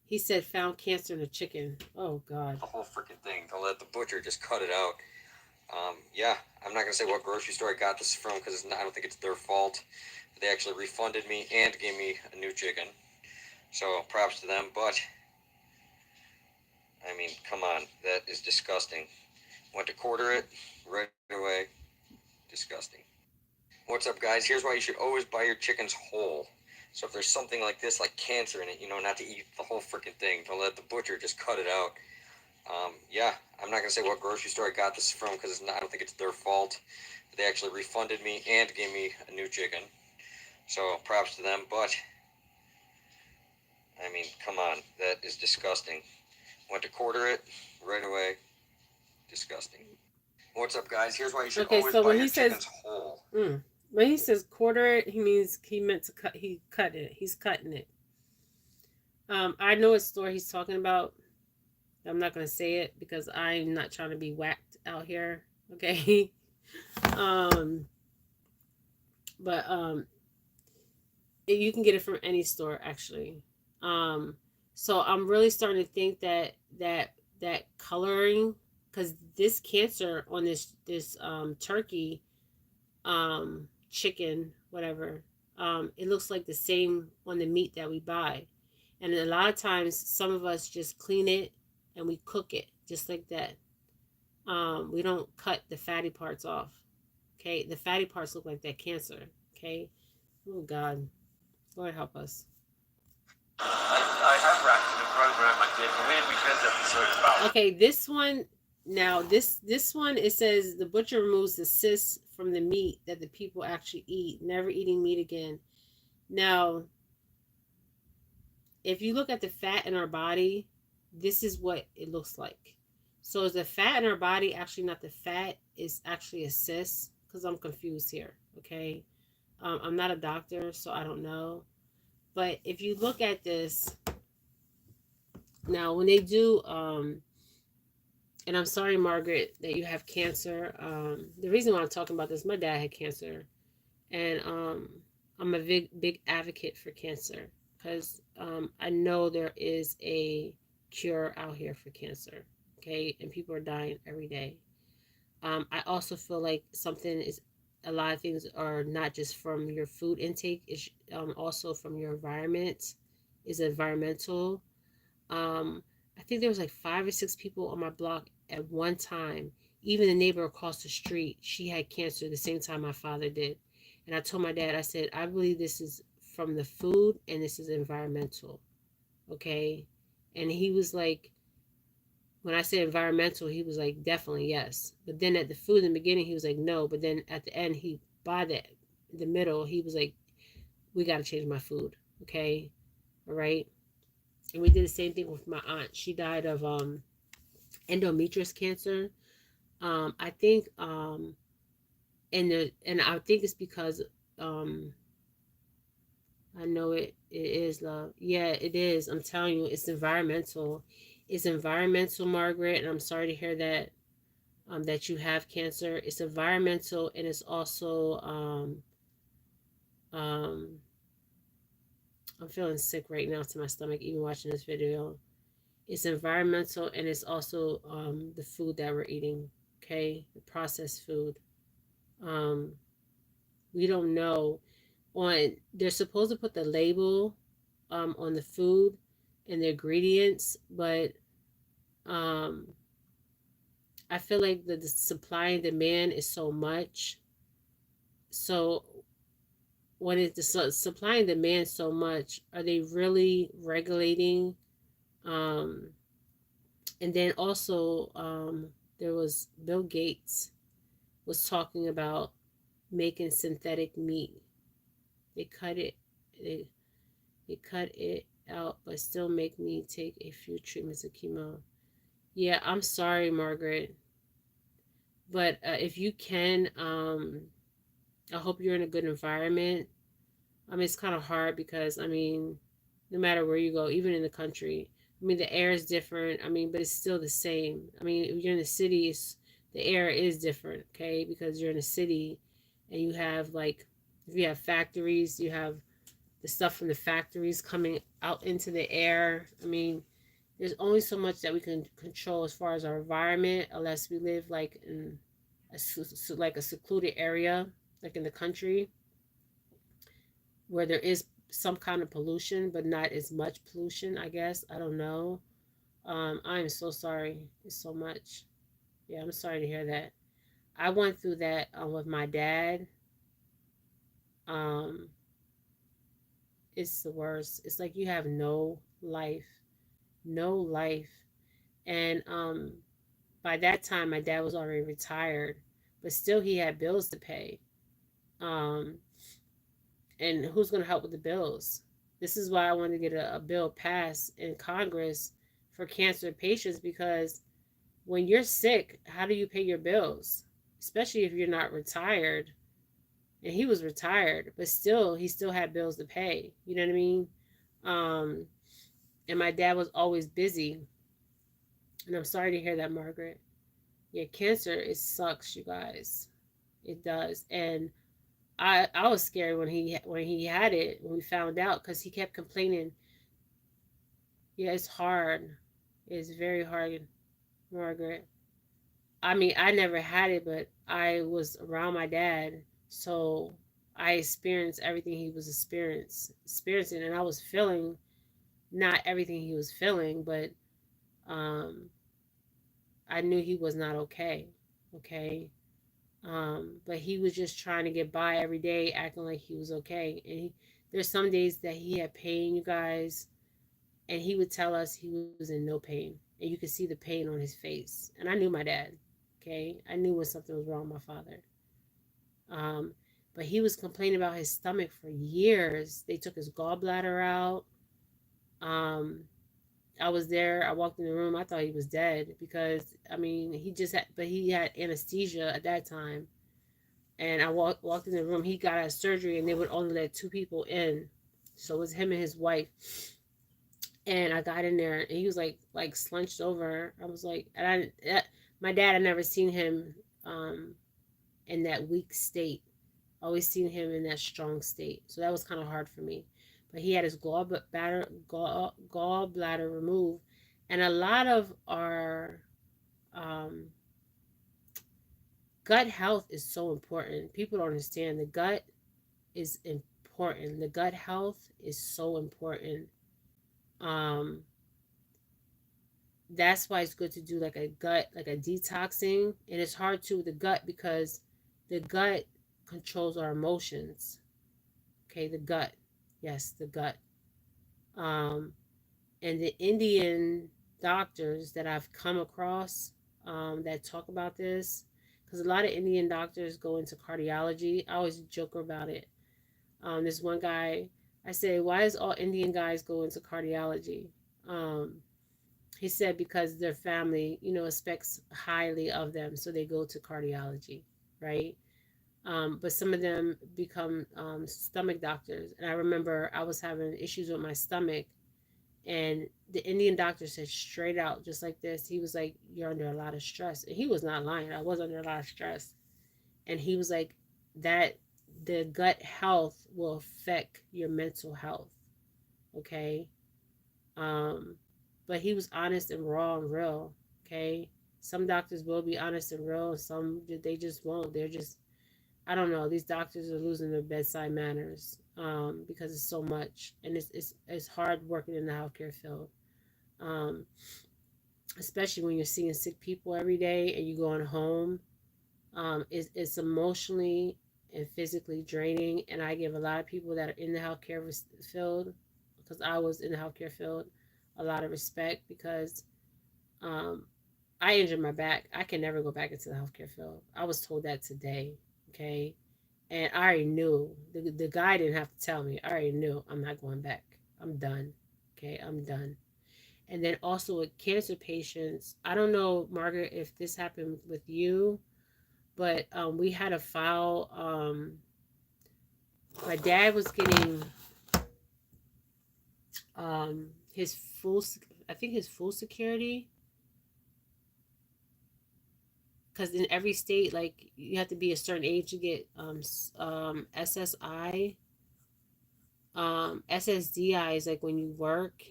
He said found cancer in a chicken. Oh God. The whole freaking thing. Don't let the butcher just cut it out. Yeah, I'm not gonna say what grocery store I got this from because I don't think it's their fault. They actually refunded me and gave me a new chicken, so props to them. But I mean, come on, that is disgusting. Went to quarter it right away. Disgusting. What's up, guys? Here's why you should always buy your chickens whole. So if there's something like this, like cancer in it, not to eat the whole freaking thing. Don't let the butcher just cut it out. Yeah, I'm not gonna say what grocery store I got this from because I don't think it's their fault. They actually refunded me and gave me a new chicken, so props to them. But I mean, come on, that is disgusting. Went to quarter it right away. Disgusting. What's up, guys? Here's why you should Okay, always so buy when your he says chickens whole. when he says quarter it, he means he meant to cut. He cut it. He's cutting it. I know what store he's talking about. I'm not gonna say it because I'm not trying to be whacked out here. Okay. um, but you can get it from any store actually. Um, so I'm really starting to think that coloring, because this cancer on this turkey, chicken, whatever, it looks like the same on the meat that we buy. And a lot of times, some of us just clean it and we cook it just like that. We don't cut the fatty parts off. Okay, the fatty parts look like that cancer. Okay, oh God, Lord help us. I have wrapped in a program I did a Weird Weekend episode about. Okay, this one now this one, it says the butcher removes the cysts from the meat that the people actually eat, never eating meat again. Now, if you look at the fat in our body, this is what it looks like. So is the fat in our body actually not the fat? Is actually a cyst? Because I'm confused here. Okay, I'm not a doctor, so I don't know. But if you look at this now, when they do, and I'm sorry, Margaret, that you have cancer. The reason why I'm talking about this, my dad had cancer, and I'm a big advocate for cancer because I know there is a cure out here for cancer. Okay, and people are dying every day. I also feel like something is a lot of things are not just from your food intake; it's also from your environment. Is environmental. um, I think there was like 5 or 6 people on my block at one time. Even the neighbor across the street, she had cancer the same time my father did. And I told my dad, I said, I believe this is from the food and this is environmental. Okay. And he was like, when I said environmental, he was like, definitely yes. But then at the food in the beginning, he was like, no. But then at the end, by the middle, he was like, we got to change my food. Okay. All right. And we did the same thing with my aunt. She died of endometrius cancer. I think and I think it's because um I know it is love. Yeah, it is. I'm telling you, it's environmental. It's environmental, Margaret, and I'm sorry to hear that you have cancer. It's environmental, and it's also um I'm feeling sick right now to my stomach even watching this video. It's environmental, and it's also the food that we're eating, okay? The processed food. Um we don't know on they're supposed to put the label on the food and the ingredients, but um I feel like the supply and demand is so much. So when it's the supply and demand so much, are they really regulating? Um, and then also, there was Bill Gates was talking about making synthetic meat. They cut it, they, they cut it out, but still make me take a few treatments of chemo. Yeah, I'm sorry, Margaret, but if you can, I hope you're in a good environment. I mean, it's kind of hard because, I mean, no matter where you go, even in the country, I mean, the air is different. I mean, but it's still the same. I mean, if you're in the city, the air is different, okay? Because you're in a city and you have, like, if you have factories, you have the stuff from the factories coming out into the air. I mean, there's only so much that we can control as far as our environment, unless we live, like, in like a secluded area, like in the country where there is some kind of pollution, but not as much pollution, I guess. I don't know. I'm so sorry. It's so much. Yeah, I'm sorry to hear that. I went through that with my dad. Um, it's the worst. It's like you have no life, no life. And by that time, my dad was already retired, but still he had bills to pay. Um, and who's going to help with the bills? This is why I want to get a bill passed in Congress for cancer patients, because when you're sick, how do you pay your bills? Especially if you're not retired. And he was retired, but still, he still had bills to pay. You know what I mean? Um, and my dad was always busy. And I'm sorry to hear that, Margaret. Yeah, cancer, it sucks, you guys. It does. And I was scared when he had it, when we found out, because he kept complaining. Yeah, it's hard. It's very hard, Margaret. I mean, I never had it, but I was around my dad, so I experienced everything he was experiencing, and I was feeling not everything he was feeling, but um, I knew he was not okay. Okay. But he was just trying to get by every day, acting like he was okay. And there's some days that he had pain, you guys, and he would tell us he was in no pain, and you could see the pain on his face. And I knew my dad. Okay, I knew when something was wrong with my father. Um, but he was complaining about his stomach for years. They took his gallbladder out. Um, I was there. I walked in the room. I thought he was dead because I mean he just had, but he had anesthesia at that time. And I walked in the room. He got out of surgery, and they would only let two people in, so it was him and his wife. And I got in there, and he was like slunched over. I was like, and my dad, I never seen him in that weak state. Always seen him in that strong state. So that was kind of hard for me. But he had his gallbladder removed, and a lot of our um, gut health is so important. People don't understand the gut is important. The gut health is so important. Um, that's why it's good to do like a detoxing, and it's hard to with the gut because the gut controls our emotions. Okay, the gut. Yes, the gut. Um, and the Indian doctors that I've come across that talk about this, because a lot of Indian doctors go into cardiology. I always joke about it. There's one guy. I said, why does all Indian guys go into cardiology? Um, he said because their family, expects highly of them, so they go to cardiology, right? But some of them become stomach doctors. And I remember I was having issues with my stomach, and the Indian doctor said straight out, just like this, he was like, "You're under a lot of stress." And he was not lying. I was under a lot of stress. And he was like, that the gut health will affect your mental health. Okay. Um, but he was honest and raw and real. Okay. Some doctors will be honest and real, and some they just won't. They're just, I don't know. These doctors are losing their bedside manners because it's so much, and it's hard working in the healthcare field, um, especially when you're seeing sick people every day and you going home. It's emotionally and physically draining, and I give a lot of people that are in the healthcare field, because I was in the healthcare field, a lot of respect, because um, I injured my back. I can never go back into the healthcare field. I was told that today, okay? And I already knew. The guy didn't have to tell me. I already knew I'm not going back. I'm done. Okay, I'm done. And then also with cancer patients, I don't know, Margaret, if this happened with you, but we had a file. My dad was getting his full, I think his full security, because in every state, like, you have to be a certain age to get SSI. SSDI is like when you work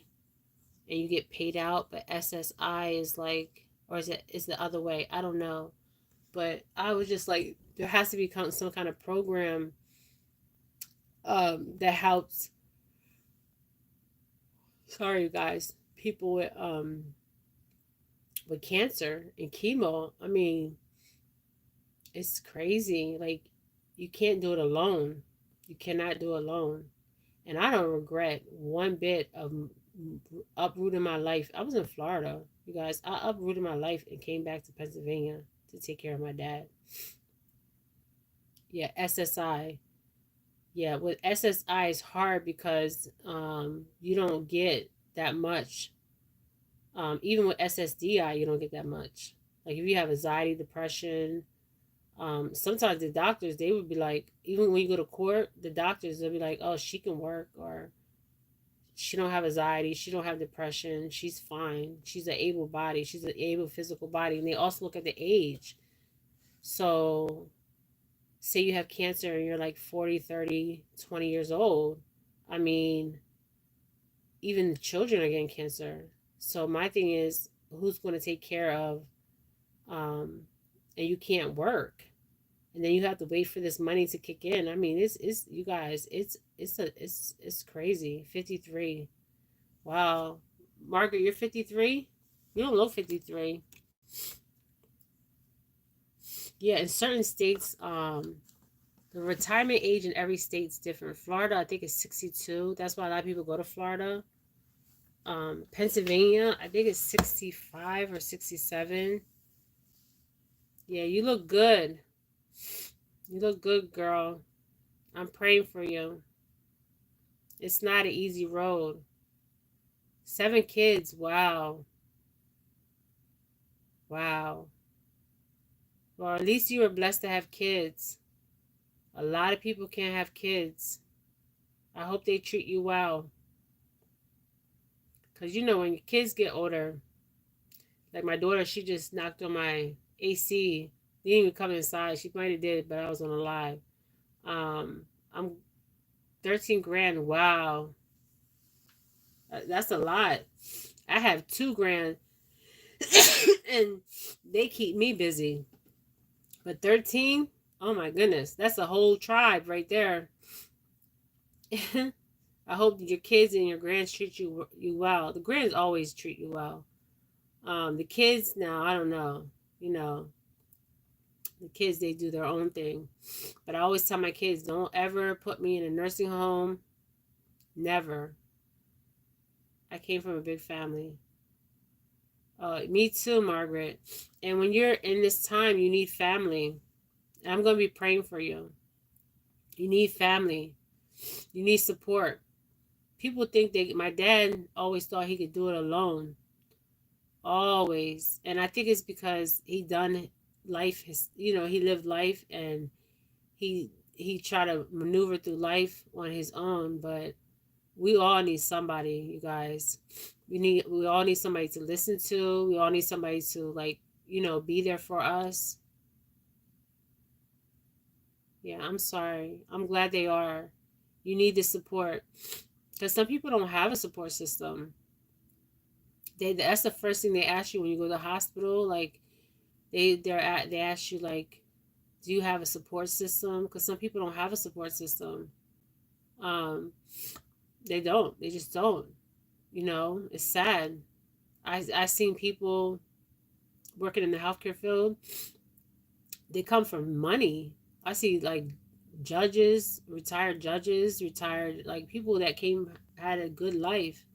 and you get paid out, but SSI is like, or is the other way? I don't know. But I was just like, there has to be some kind of program that helps. Sorry, you guys, people with cancer and chemo. I mean, it's crazy. Like, you can't do it alone. You cannot do it alone. And I don't regret one bit of uprooting my life. I was in Florida, you guys. I uprooted my life and came back to Pennsylvania to take care of my dad. Yeah, SSI. Yeah, with SSI it's hard because you don't get that much. Even with SSDI, you don't get that much. Like, if you have anxiety, depression, sometimes the doctors, they would be like, even when you go to court, the doctors, they'll be like, "Oh, she can work," or "She don't have anxiety, she don't have depression, she's fine, she's an able body, she's an able physical body." And they also look at the age. So say you have cancer and you're like 40, 30, 20 years old. I mean, even children are getting cancer. So my thing is, who's going to take care of, um, and you can't work, and then you have to wait for this money to kick in. I mean, it's you guys, it's crazy. 53. Wow. Margaret, you're 53? You don't look 53. Yeah, in certain states, the retirement age in every state's different. Florida, I think, is 62. That's why a lot of people go to Florida. Pennsylvania, I think it's 65 or 67. Yeah, you look good. You look good, girl. I'm praying for you. It's not an easy road. 7 kids. Wow. Wow. Well, at least you were blessed to have kids. A lot of people can't have kids. I hope they treat you well. Because, when your kids get older, like my daughter, she just knocked on my AC. Didn't even come inside. She might have did, but I was on a live. I'm 13 grand. Wow. That's a lot. I have 2 grand and they keep me busy. But 13, oh my goodness, that's a whole tribe right there. I hope your kids and your grands treat you well. The grands always treat you well. The kids now, I don't know. You know, the kids, they do their own thing. But I always tell my kids, don't ever put me in a nursing home. Never. I came from a big family. Me too, Margaret. And when you're in this time, you need family. I'm going to be praying for you. You need family. You need support. people think they, my dad always thought he could do it alone, always. And I think it's because he done life, his, he lived life, and he tried to maneuver through life on his own. But we all need somebody, you guys. We all need somebody to listen to. We all need somebody to, like, be there for us. Yeah, I'm sorry. I'm glad they are. You need the support, because some people don't have a support system. That's the first thing they ask you when you go to the hospital. Like, they ask you, like, do you have a support system? Because some people don't have a support system. Um, they don't. They just don't. It's sad. I seen people working in the healthcare field. They come from money. I see, like, judges, retired, like, people that came, had a good life,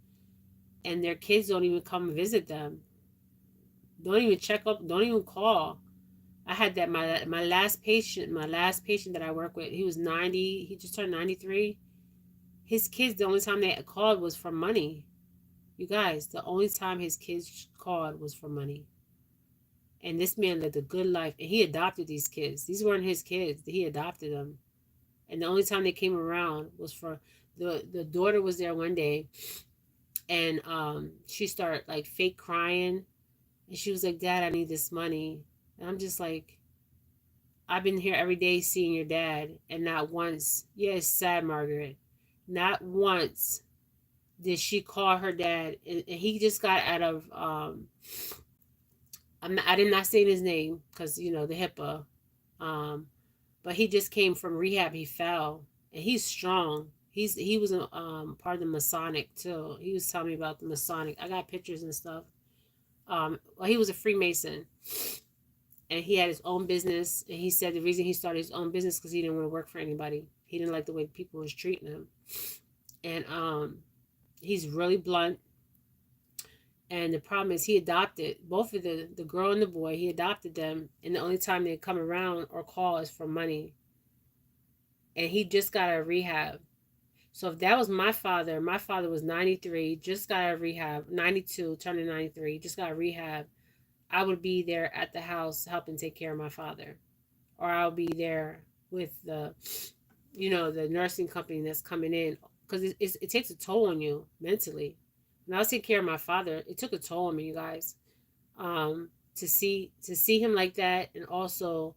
and their kids don't even come visit them. Don't even check up. Don't even call. I had that, my last patient that I work with. He was 90. He just turned 93. His kids, the only time they called was for money. You guys, the only time his kids called was for money. And this man lived a good life, and he adopted these kids. These weren't his kids. He adopted them. And the only time they came around was for the daughter was there one day, and she started, like, fake crying, and she was like, "Dad, I need this money." And I'm just like, I've been here every day seeing your dad, and not once, yeah, it's sad, Margaret, not once did she call her dad. And he just got out of, I did not say his name because, the HIPAA, um, but he just came from rehab. He fell, and he's strong. He was a, part of the Masonic too. He was telling me about the Masonic. I got pictures and stuff. Well, he was a Freemason, and he had his own business. And he said the reason he started his own business because he didn't want to work for anybody. He didn't like the way people was treating him, and he's really blunt. And the problem is, he adopted both of the girl and the boy. He adopted them, and the only time they come around or call is for money. And he just got out of rehab. So if that was my father was 93, just got out of rehab, 92, turning 93, just got out of rehab. I would be there at the house helping take care of my father, or I'll be there with the nursing company that's coming in, because it takes a toll on you mentally. When I was taking care of my father, it took a toll on me, you guys. To see him like that, and also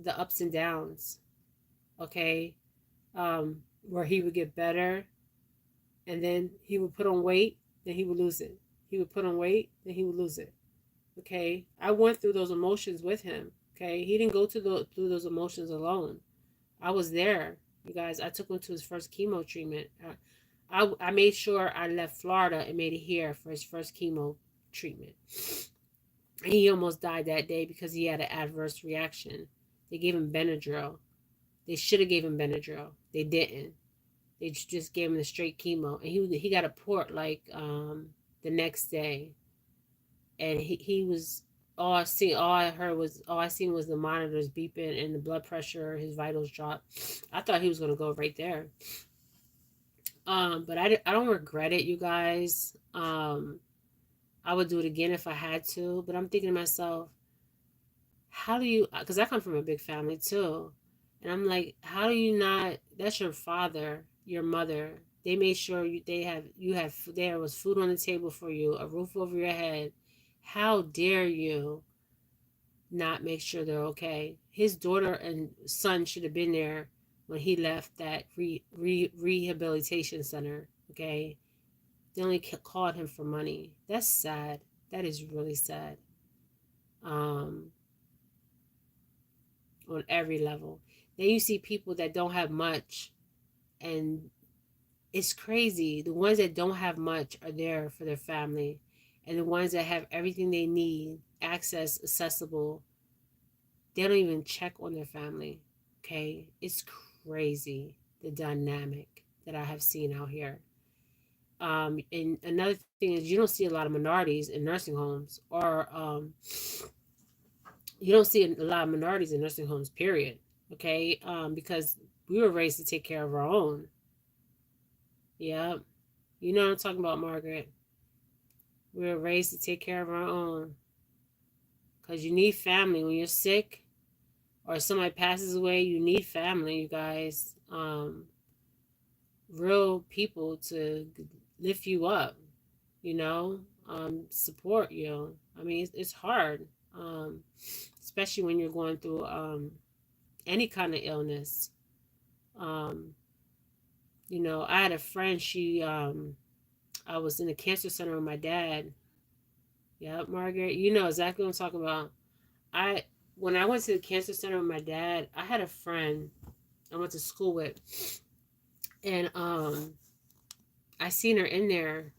the ups and downs. Okay, where he would get better, and then he would put on weight, then he would lose it. He would put on weight, then he would lose it. Okay, I went through those emotions with him. Okay, he didn't go through those emotions alone. I was there, you guys. I took him to his first chemo treatment. I made sure I left Florida and made it here for his first chemo treatment. And he almost died that day because he had an adverse reaction. They gave him Benadryl. They should have gave him Benadryl. They didn't. They just gave him the straight chemo, and he got a port, like, the next day, and he was, all I seen was the monitors beeping and the blood pressure, his vitals dropped. I thought he was gonna go right there. But I don't regret it, you guys. I would do it again if I had to, but I'm thinking to myself, how do you, because I come from a big family too, and I'm like, how do you not, that's your father, your mother, they made sure there was food on the table for you, a roof over your head. How dare you not make sure they're okay? His daughter and son should have been there when he left that rehabilitation center. Okay, they only called him for money. That's sad. That is really sad. um on every level. Then you see people that don't have much, and it's crazy. The ones that don't have much are there for their family, and the ones that have everything they need, access, accessible, they don't even check on their family. Okay, it's crazy, the dynamic that I have seen out here. And another thing is, you don't see a lot of minorities in nursing homes, or you don't see a lot of minorities in nursing homes, period. Okay, because we were raised to take care of our own. Yeah. You know what I'm talking about, Margaret. We were raised to take care of our own. Because you need family. When you're sick or somebody passes away, you need family, you guys. Real people to lift you up, you know, support you. I mean, it's hard, especially when you're going through any kind of illness. Um, you know, I had a friend, I was in a cancer center with my dad. Yeah, Margaret, you know exactly what I'm talking about. I When I went to the cancer center with my dad, I had a friend I went to school with, and I seen her in there.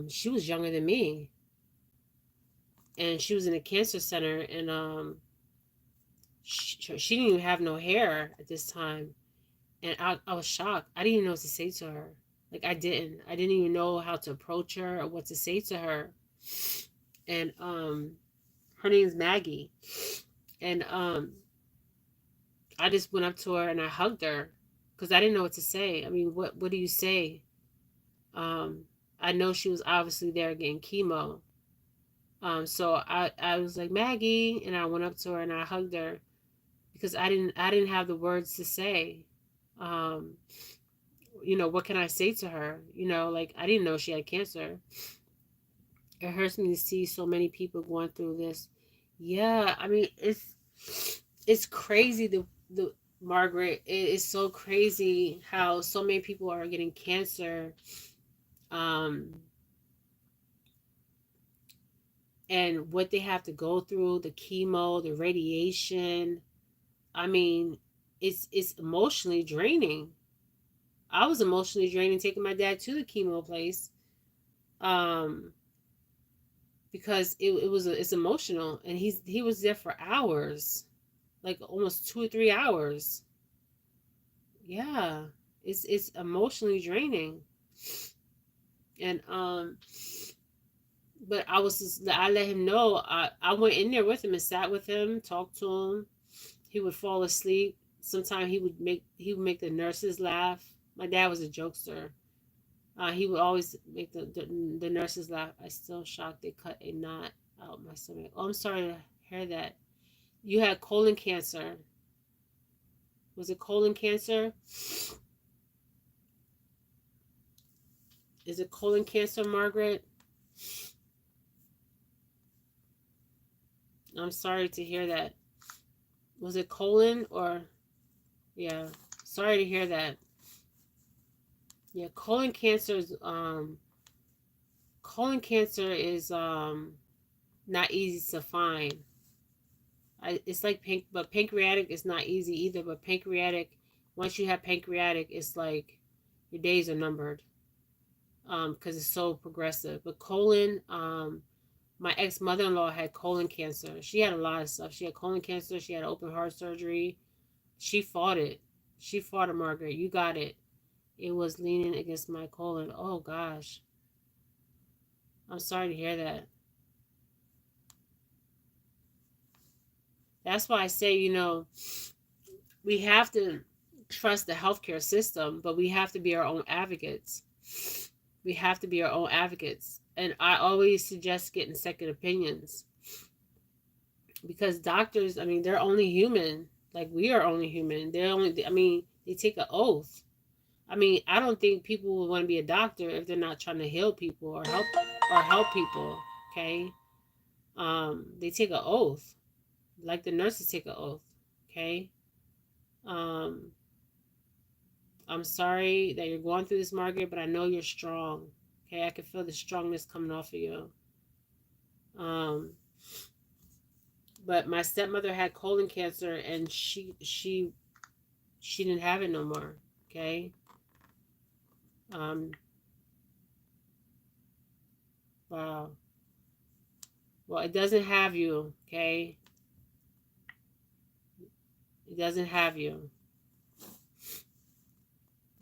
She was younger than me, and she was in a cancer center, and she didn't even have no hair at this time, and I was shocked. I didn't even know what to say to her. Like I didn't even know how to approach her or what to say to her. And her name's Maggie, and I just went up to her and I hugged her because I didn't know what to say. I mean, what do you say? Um, I know she was obviously there getting chemo. So I was like, Maggie, and I went up to her and I hugged her because I didn't have the words to say. Um, you know, what can I say to her? You know, like I didn't know she had cancer. It hurts me to see so many people going through this. Yeah, I mean it's crazy the Margaret, it is so crazy how so many people are getting cancer. Um and what they have to go through, the chemo, the radiation. I mean, it's emotionally draining. I was emotionally draining taking my dad to the chemo place, um, because it's emotional, and he was there for hours, like almost 2 or 3 hours. Yeah, it's emotionally draining, and but I let him know. I went in there with him and sat with him, talked to him. He would fall asleep. Sometimes he would make the nurses laugh. My dad was a jokester. He would always make the nurses laugh. I still shocked they cut a knot out my stomach. Oh, I'm sorry to hear that. You had colon cancer. Was it colon cancer? Is it colon cancer, Margaret? I'm sorry to hear that. Was it colon or yeah? Sorry to hear that. Yeah, colon cancer is not easy to find. It's like but pancreatic is not easy either. But pancreatic, once you have pancreatic, it's like your days are numbered. Because it's so progressive. But colon, my ex mother in law had colon cancer. She had a lot of stuff. She had colon cancer. She had open heart surgery. She fought it. She fought it, Margaret. You got it. It was leaning against my colon. Oh gosh, I'm sorry to hear that. That's why I say, we have to trust the healthcare system, but we have to be our own advocates. We have to be our own advocates. And I always suggest getting second opinions because doctors, I mean, they're only human. Like we are only human. I mean, they take an oath. I mean, I don't think people would want to be a doctor if they're not trying to heal people or help people. Okay. They take an oath, like the nurses take an oath. Okay. Um, I'm sorry that you're going through this, Margaret, but I know you're strong. Okay, I can feel the strongness coming off of you. Um, but my stepmother had colon cancer, and she didn't have it no more. Okay. Um, wow. Well, it doesn't have you. Okay. It doesn't have you.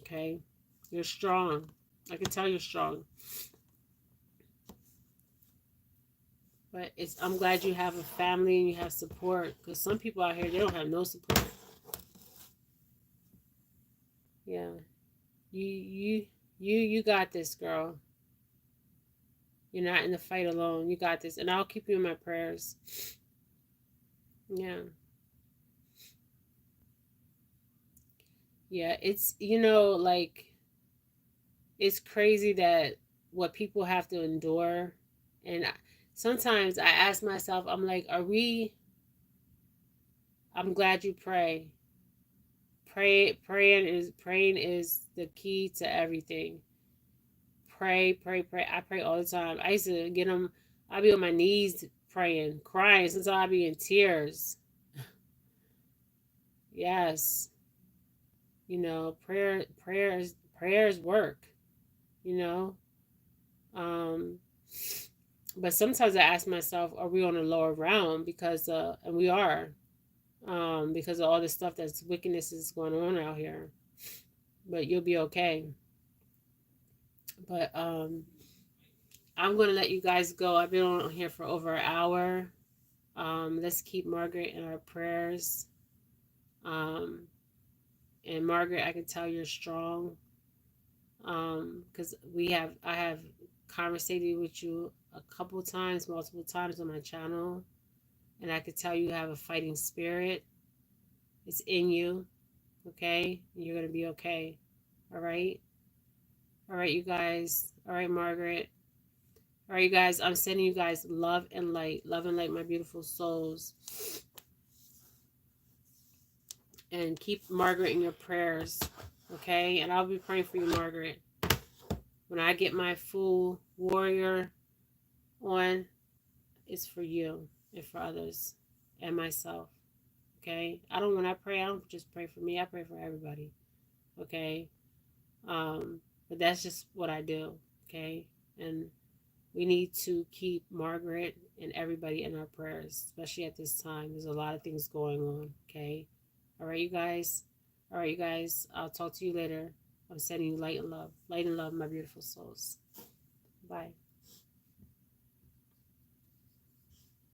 Okay. You're strong. I can tell you're strong. But I'm glad you have a family and you have support. Because some people out here, they don't have no support. Yeah. You You got this, girl. You're not in the fight alone. You got this. And I'll keep you in my prayers. Yeah. Yeah, it's, like, it's crazy that what people have to endure. And sometimes I ask myself, I'm like, I'm glad you pray. Praying is the key to everything. Pray, pray, pray. I pray all the time. I used to get them. I'd be on my knees praying, crying. Sometimes I'd be in tears. Yes, prayers work. You know, um, but sometimes I ask myself, are we on a lower realm? Because and we are, because of all the stuff that's wickedness is going on out here. But you'll be okay. But I'm gonna let you guys go. I've been on here for over an hour. Let's keep Margaret in our prayers. And Margaret, I can tell you're strong. Because I have conversated with you a couple times, multiple times on my channel, and I could tell you have a fighting spirit. It's in you, okay? You're gonna be okay. All right, all right, you guys. All right, Margaret. All right, you guys. I'm sending you guys love and light, my beautiful souls. And keep Margaret in your prayers, okay? And I'll be praying for you, Margaret. When I get my full warrior on, it's for you and for others and myself, okay? When I pray, I don't just pray for me. I pray for everybody, okay? But that's just what I do, okay? And we need to keep Margaret and everybody in our prayers, especially at this time. There's a lot of things going on, okay? All right, you guys. All right, you guys. I'll talk to you later. I'm sending you light and love. Light and love, my beautiful souls. Bye.